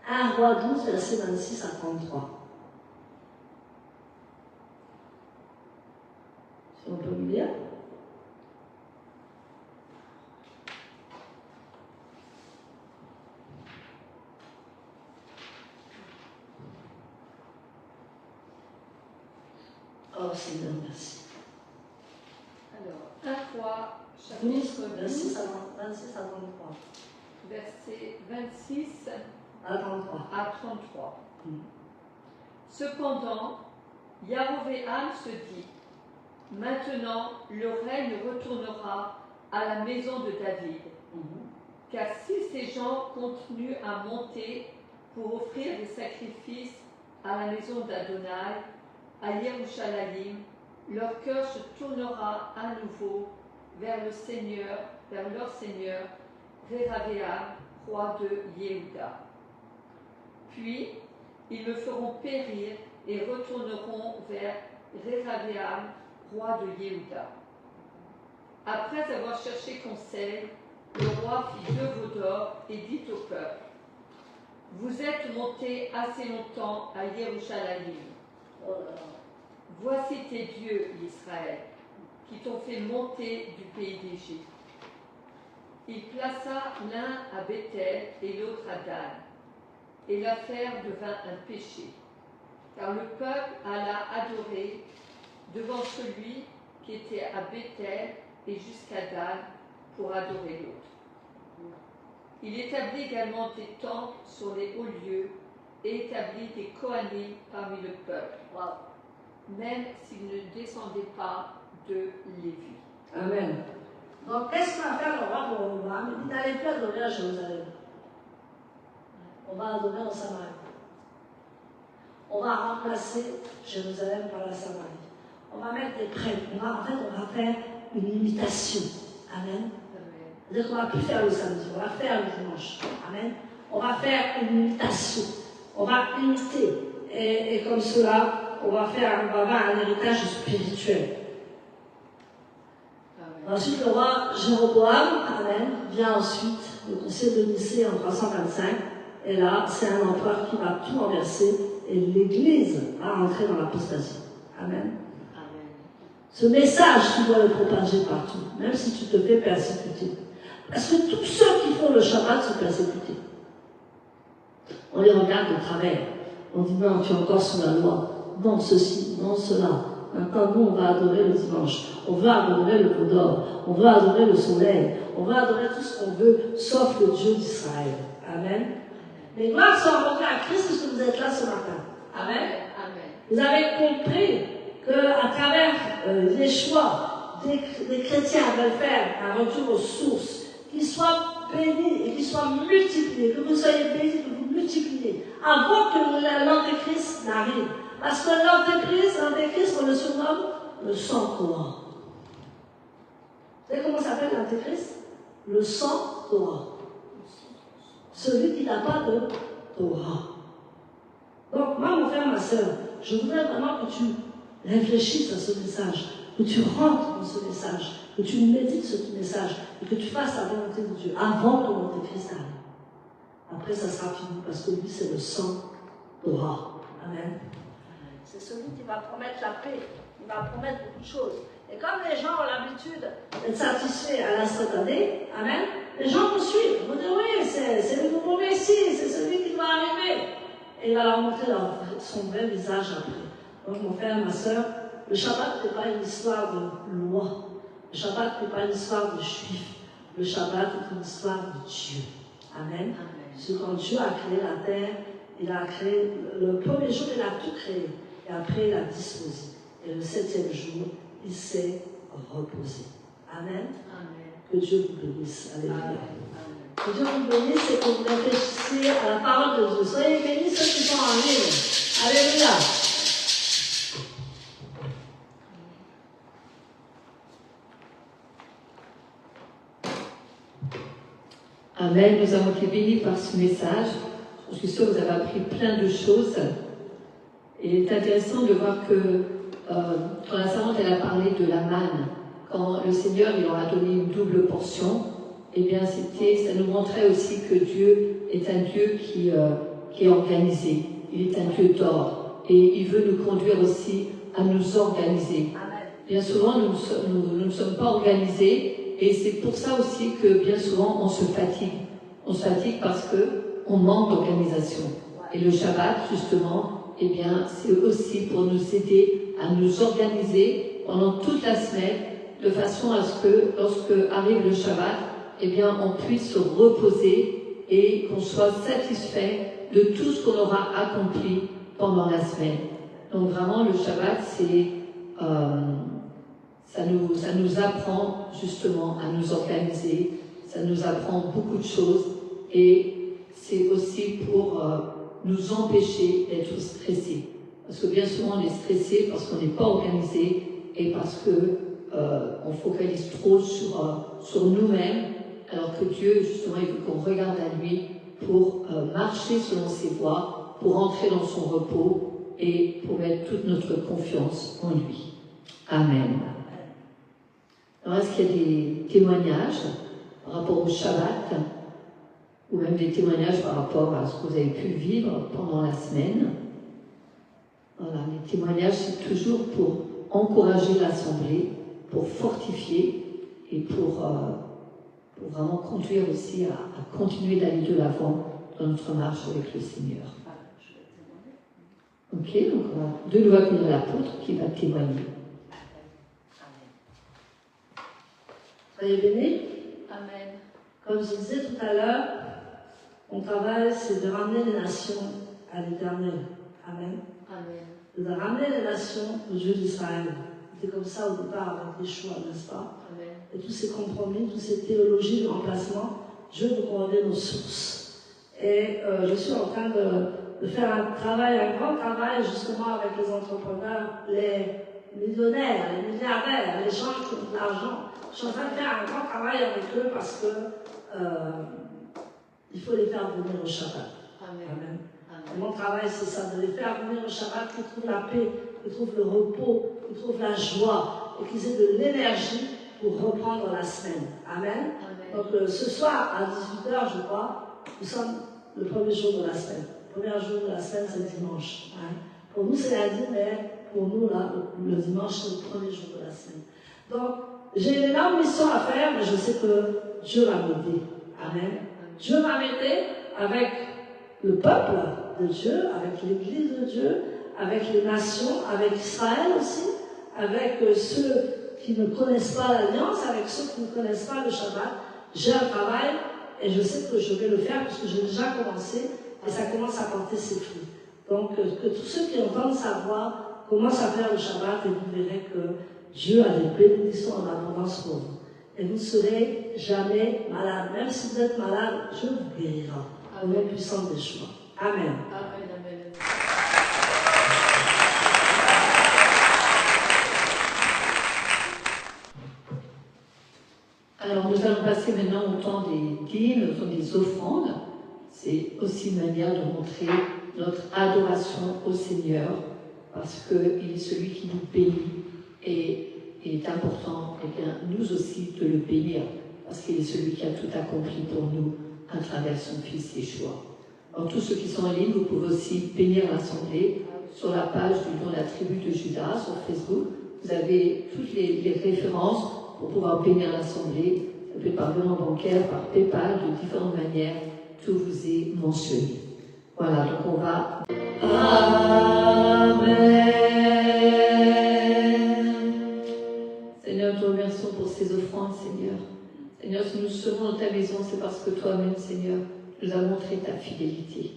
1 Roi 12, versets 26 à 33. Si on peut me lire. Oh Seigneur, merci. Alors, 1 Roi, chapitre 26 12, à 33. verset 26 À 33. à 33. Cependant, Yarovéam se dit, maintenant le règne retournera à la maison de David, car si ces gens continuent à monter pour offrir des sacrifices à la maison d'Adonai, à Yerushalayim, leur cœur se tournera à nouveau vers leur Seigneur, Réhavéam, roi de Yehuda. Puis, ils me feront périr et retourneront vers Réhavéam, roi de Yehuda. Après avoir cherché conseil, le roi fit 2 veaux d'or et dit au peuple, vous êtes montés assez longtemps à Yerushalayim. Voici tes dieux, Israël, qui t'ont fait monter du pays d'Égypte. Il plaça l'un à Bethel et l'autre à Dan, et l'affaire devint un péché, car le peuple alla adorer devant celui qui était à Bethel et jusqu'à Dan pour adorer l'autre. Il établit également des temples sur les hauts lieux et établit des Kohanim parmi le peuple, même s'ils ne descendaient pas de Lévi. Amen. Donc, qu'est-ce qu'on va faire le roi pour Roboam? Il dit n'allez plus adorer à Jérusalem. On va adorer en Samarie. On va remplacer Jérusalem par la Samarie. On va mettre des prêtres. On va faire une imitation. Amen. C'est-à-dire qu'on ne va plus faire le samedi, on va faire le dimanche. Amen. On va faire une imitation. On va imiter. Et comme cela, on va avoir un héritage spirituel. Amen. Ensuite, le roi Jéroboam, amen, vient ensuite, le concile de Nicée en 325. Et là, c'est un empereur qui va tout renverser et l'Église va rentrer dans l'apostasie. Amen. Amen. Ce message, tu dois le propager partout, même si tu te fais persécuter. Parce que tous ceux qui font le Shabbat sont persécutés. On les regarde de travers. On dit non, tu es encore sous la loi. Non, ceci, non, cela. Maintenant, nous, on va adorer le dimanche. On va adorer le veau d'or. On va adorer le soleil. On va adorer tout ce qu'on veut, sauf le Dieu d'Israël. Amen. Les gloires sont rencontrées à Christ puisque vous êtes là ce matin. Amen. Amen. Vous avez compris qu'à travers les choix des chrétiens veulent faire un retour aux sources, qu'ils soient bénis et qu'ils soient multipliés, que vous soyez bénis, que vous multipliez, avant que l'antéchrist n'arrive. Parce que l'antéchrist, on le surnomme le sang Torah. Vous savez comment s'appelle l'antéchrist? Le sang Torah. Celui qui n'a pas de Torah. Donc, moi, mon frère, ma soeur, je voudrais vraiment que tu réfléchisses à ce message, que tu rentres dans ce message, que tu médites ce message, et que tu fasses la volonté de Dieu avant que l'Antéchrist arrive. Après, ça sera fini, parce que lui, c'est le sang d'aura. Amen. C'est celui qui va promettre la paix, il va promettre beaucoup de choses. Et comme les gens ont l'habitude d'être satisfaits à l'instantané, amen, les gens vous suivent. Ils vont dire, oui, c'est le nouveau Messie, c'est celui qui va arriver. Et il va leur montrer son vrai visage après. Donc, mon frère, ma soeur, le Shabbat n'est pas une histoire de loi. Le Shabbat n'est pas une histoire de juifs. Le Shabbat est une histoire de Dieu. Amen. Parce que quand Dieu a créé la terre, il a créé, le premier jour, il a tout créé. Et après, il a disposé. Et le 7e jour, il s'est reposé. Amen. Amen. Que Dieu vous bénisse. Alléluia. Amen. Que Dieu vous bénisse et que vous réfléchissiez à la parole de Dieu. Soyez bénis ceux qui sont en ligne. Alléluia. Amen. Nous avons été bénis par ce message. Je suis sûre que vous avez appris plein de choses. Et il est intéressant de voir que quand la servante elle a parlé de la manne, quand le Seigneur il leur a donné une double portion, eh bien ça nous montrait aussi que Dieu est un Dieu qui est organisé. Il est un Dieu d'ordre. Et il veut nous conduire aussi à nous organiser. Bien souvent, nous ne sommes pas organisés. Et c'est pour ça aussi que bien souvent, on se fatigue. On se fatigue parce qu'on manque d'organisation. Et le Shabbat, justement, eh bien, c'est aussi pour nous aider à nous organiser pendant toute la semaine, de façon à ce que, lorsque arrive le Shabbat, eh bien, on puisse se reposer et qu'on soit satisfait de tout ce qu'on aura accompli pendant la semaine. Donc vraiment, le Shabbat, ça nous apprend justement à nous organiser, ça nous apprend beaucoup de choses et c'est aussi pour nous empêcher d'être stressés. Parce que bien souvent on est stressé parce qu'on n'est pas organisé et parce que on focalise trop sur nous-mêmes, alors que Dieu justement il veut qu'on regarde à lui pour marcher selon ses voies, pour entrer dans son repos et pour mettre toute notre confiance en lui. Amen. Alors, est-ce qu'il y a des témoignages par rapport au Shabbat, ou même des témoignages par rapport à ce que vous avez pu vivre pendant la semaine? Voilà, les témoignages, c'est toujours pour encourager l'Assemblée, pour fortifier et pour vraiment conduire aussi à continuer d'aller de l'avant dans notre marche avec le Seigneur. Ok, donc on va de nouveau accueillir l'apôtre qui va témoigner. Soyez bénis. Amen. Comme je disais tout à l'heure, mon travail, c'est de ramener les nations à l'Éternel. Amen. Amen. De ramener les nations au Dieu d'Israël. C'était comme ça au départ avec les choix, n'est-ce pas? Amen. Et tous ces compromis, toutes ces théologies de remplacement, Dieu veut qu'on revienne aux sources. Et je suis en train de faire un grand travail justement avec les entrepreneurs, les millionnaires, les milliardaires, les gens qui ont de l'argent. Je suis en train de faire un grand travail avec eux parce que il faut les faire venir au Shabbat. Amen. Amen. Amen. Mon travail, c'est ça, de les faire venir au Shabbat, qu'ils trouvent la paix, qu'ils trouvent le repos, qu'ils trouvent la joie et qu'ils aient de l'énergie pour reprendre la semaine. Amen. Amen. Donc ce soir à 18h, je crois, nous sommes le premier jour de la semaine. Le premier jour de la semaine, c'est dimanche. Hein. Pour nous, c'est lundi, mais pour nous, là, le dimanche, c'est le premier jour de la semaine. Donc, j'ai une énorme mission à faire, mais je sais que Dieu va m'aider. Amen. Dieu va m'aider avec le peuple de Dieu, avec l'Église de Dieu, avec les nations, avec Israël aussi, avec ceux qui ne connaissent pas l'Alliance, avec ceux qui ne connaissent pas le Shabbat. J'ai un travail et je sais que je vais le faire parce que j'ai déjà commencé et ça commence à porter ses fruits. Donc, que tous ceux qui entendent sa voix commencent à faire le Shabbat et vous verrez que Dieu a des bénédictions en abondance pour vous. Et vous ne serez jamais malade. Même si vous êtes malade, Dieu vous guérira. Au nom puissant des choix. Amen. Amen, amen. Alors, nous allons passer maintenant au temps des dîmes, au temps des offrandes. C'est aussi une manière de montrer notre adoration au Seigneur, parce qu'il est celui qui nous bénit et il est important, eh bien, nous aussi, de le bénir, parce qu'il est celui qui a tout accompli pour nous à travers son Fils Yeshua. Alors, tous ceux qui sont en ligne, vous pouvez aussi bénir l'Assemblée sur la page du nom de la tribu de Juda sur Facebook. Vous avez toutes les références pour pouvoir bénir l'Assemblée. Ça peut être par virement bancaire, par PayPal, de différentes manières. Tout vous est mentionné. Voilà, donc on va... Amen. Seigneur, nous te remercions pour ces offrandes, Seigneur. Seigneur, si nous serons dans ta maison, c'est parce que toi-même, Seigneur, nous as montré ta fidélité.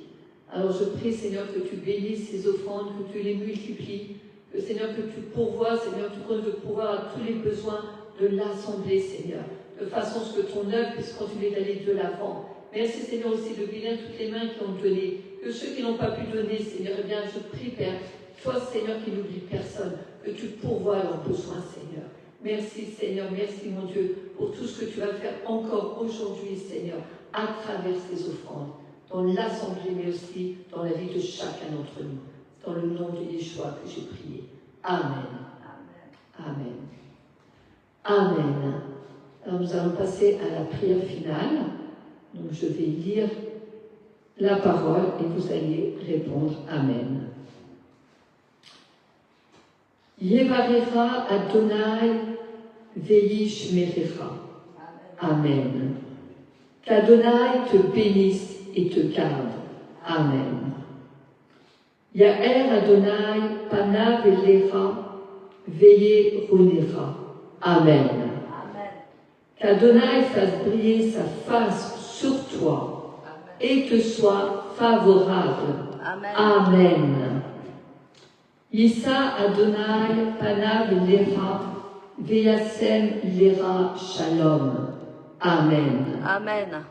Alors je prie, Seigneur, que tu bénisses ces offrandes, que tu les multiplies, que, Seigneur, que tu pourvoies, Seigneur, tu donnes de pouvoir à tous les besoins de l'Assemblée, Seigneur, de façon à ce que ton œuvre puisse continuer d'aller de l'avant. Merci, Seigneur, aussi de bénir toutes les mains qui ont donné, que ceux qui n'ont pas pu donner, Seigneur, eh bien, je prie, Père, toi, Seigneur, qui n'oublie personne, que tu pourvoies leurs besoins, Seigneur. Merci, Seigneur, merci, mon Dieu, pour tout ce que tu vas faire encore aujourd'hui, Seigneur, à travers ces offrandes, dans l'Assemblée, mais aussi dans la vie de chacun d'entre nous. Dans le nom de Yeshua que j'ai prié. Amen. Amen. Amen. Alors nous allons passer à la prière finale. Donc je vais lire la parole et vous allez répondre Amen. Yevarera Adonai Veish Merera. Amen. Qu'Adonai te bénisse et te garde. Amen. Ya'er Adonai Panav Elera Veillez Ronera. Amen. Qu'Adonai fasse briller sa face sur toi et te soit favorable. Amen. Yissa Adonai Panav Elera Veyasem Lera Shalom. Amen. Amen.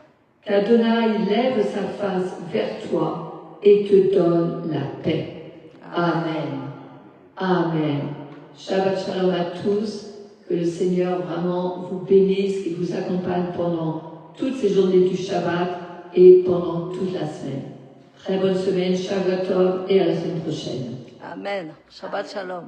Qu'Adonai lève sa face vers toi et te donne la paix. Amen. Amen. Shabbat Shalom à tous. Que le Seigneur vraiment vous bénisse et vous accompagne pendant toutes ces journées du Shabbat et pendant toute la semaine. Très bonne semaine, Shabbat Tov et à la semaine prochaine. Amen. Shabbat Shalom.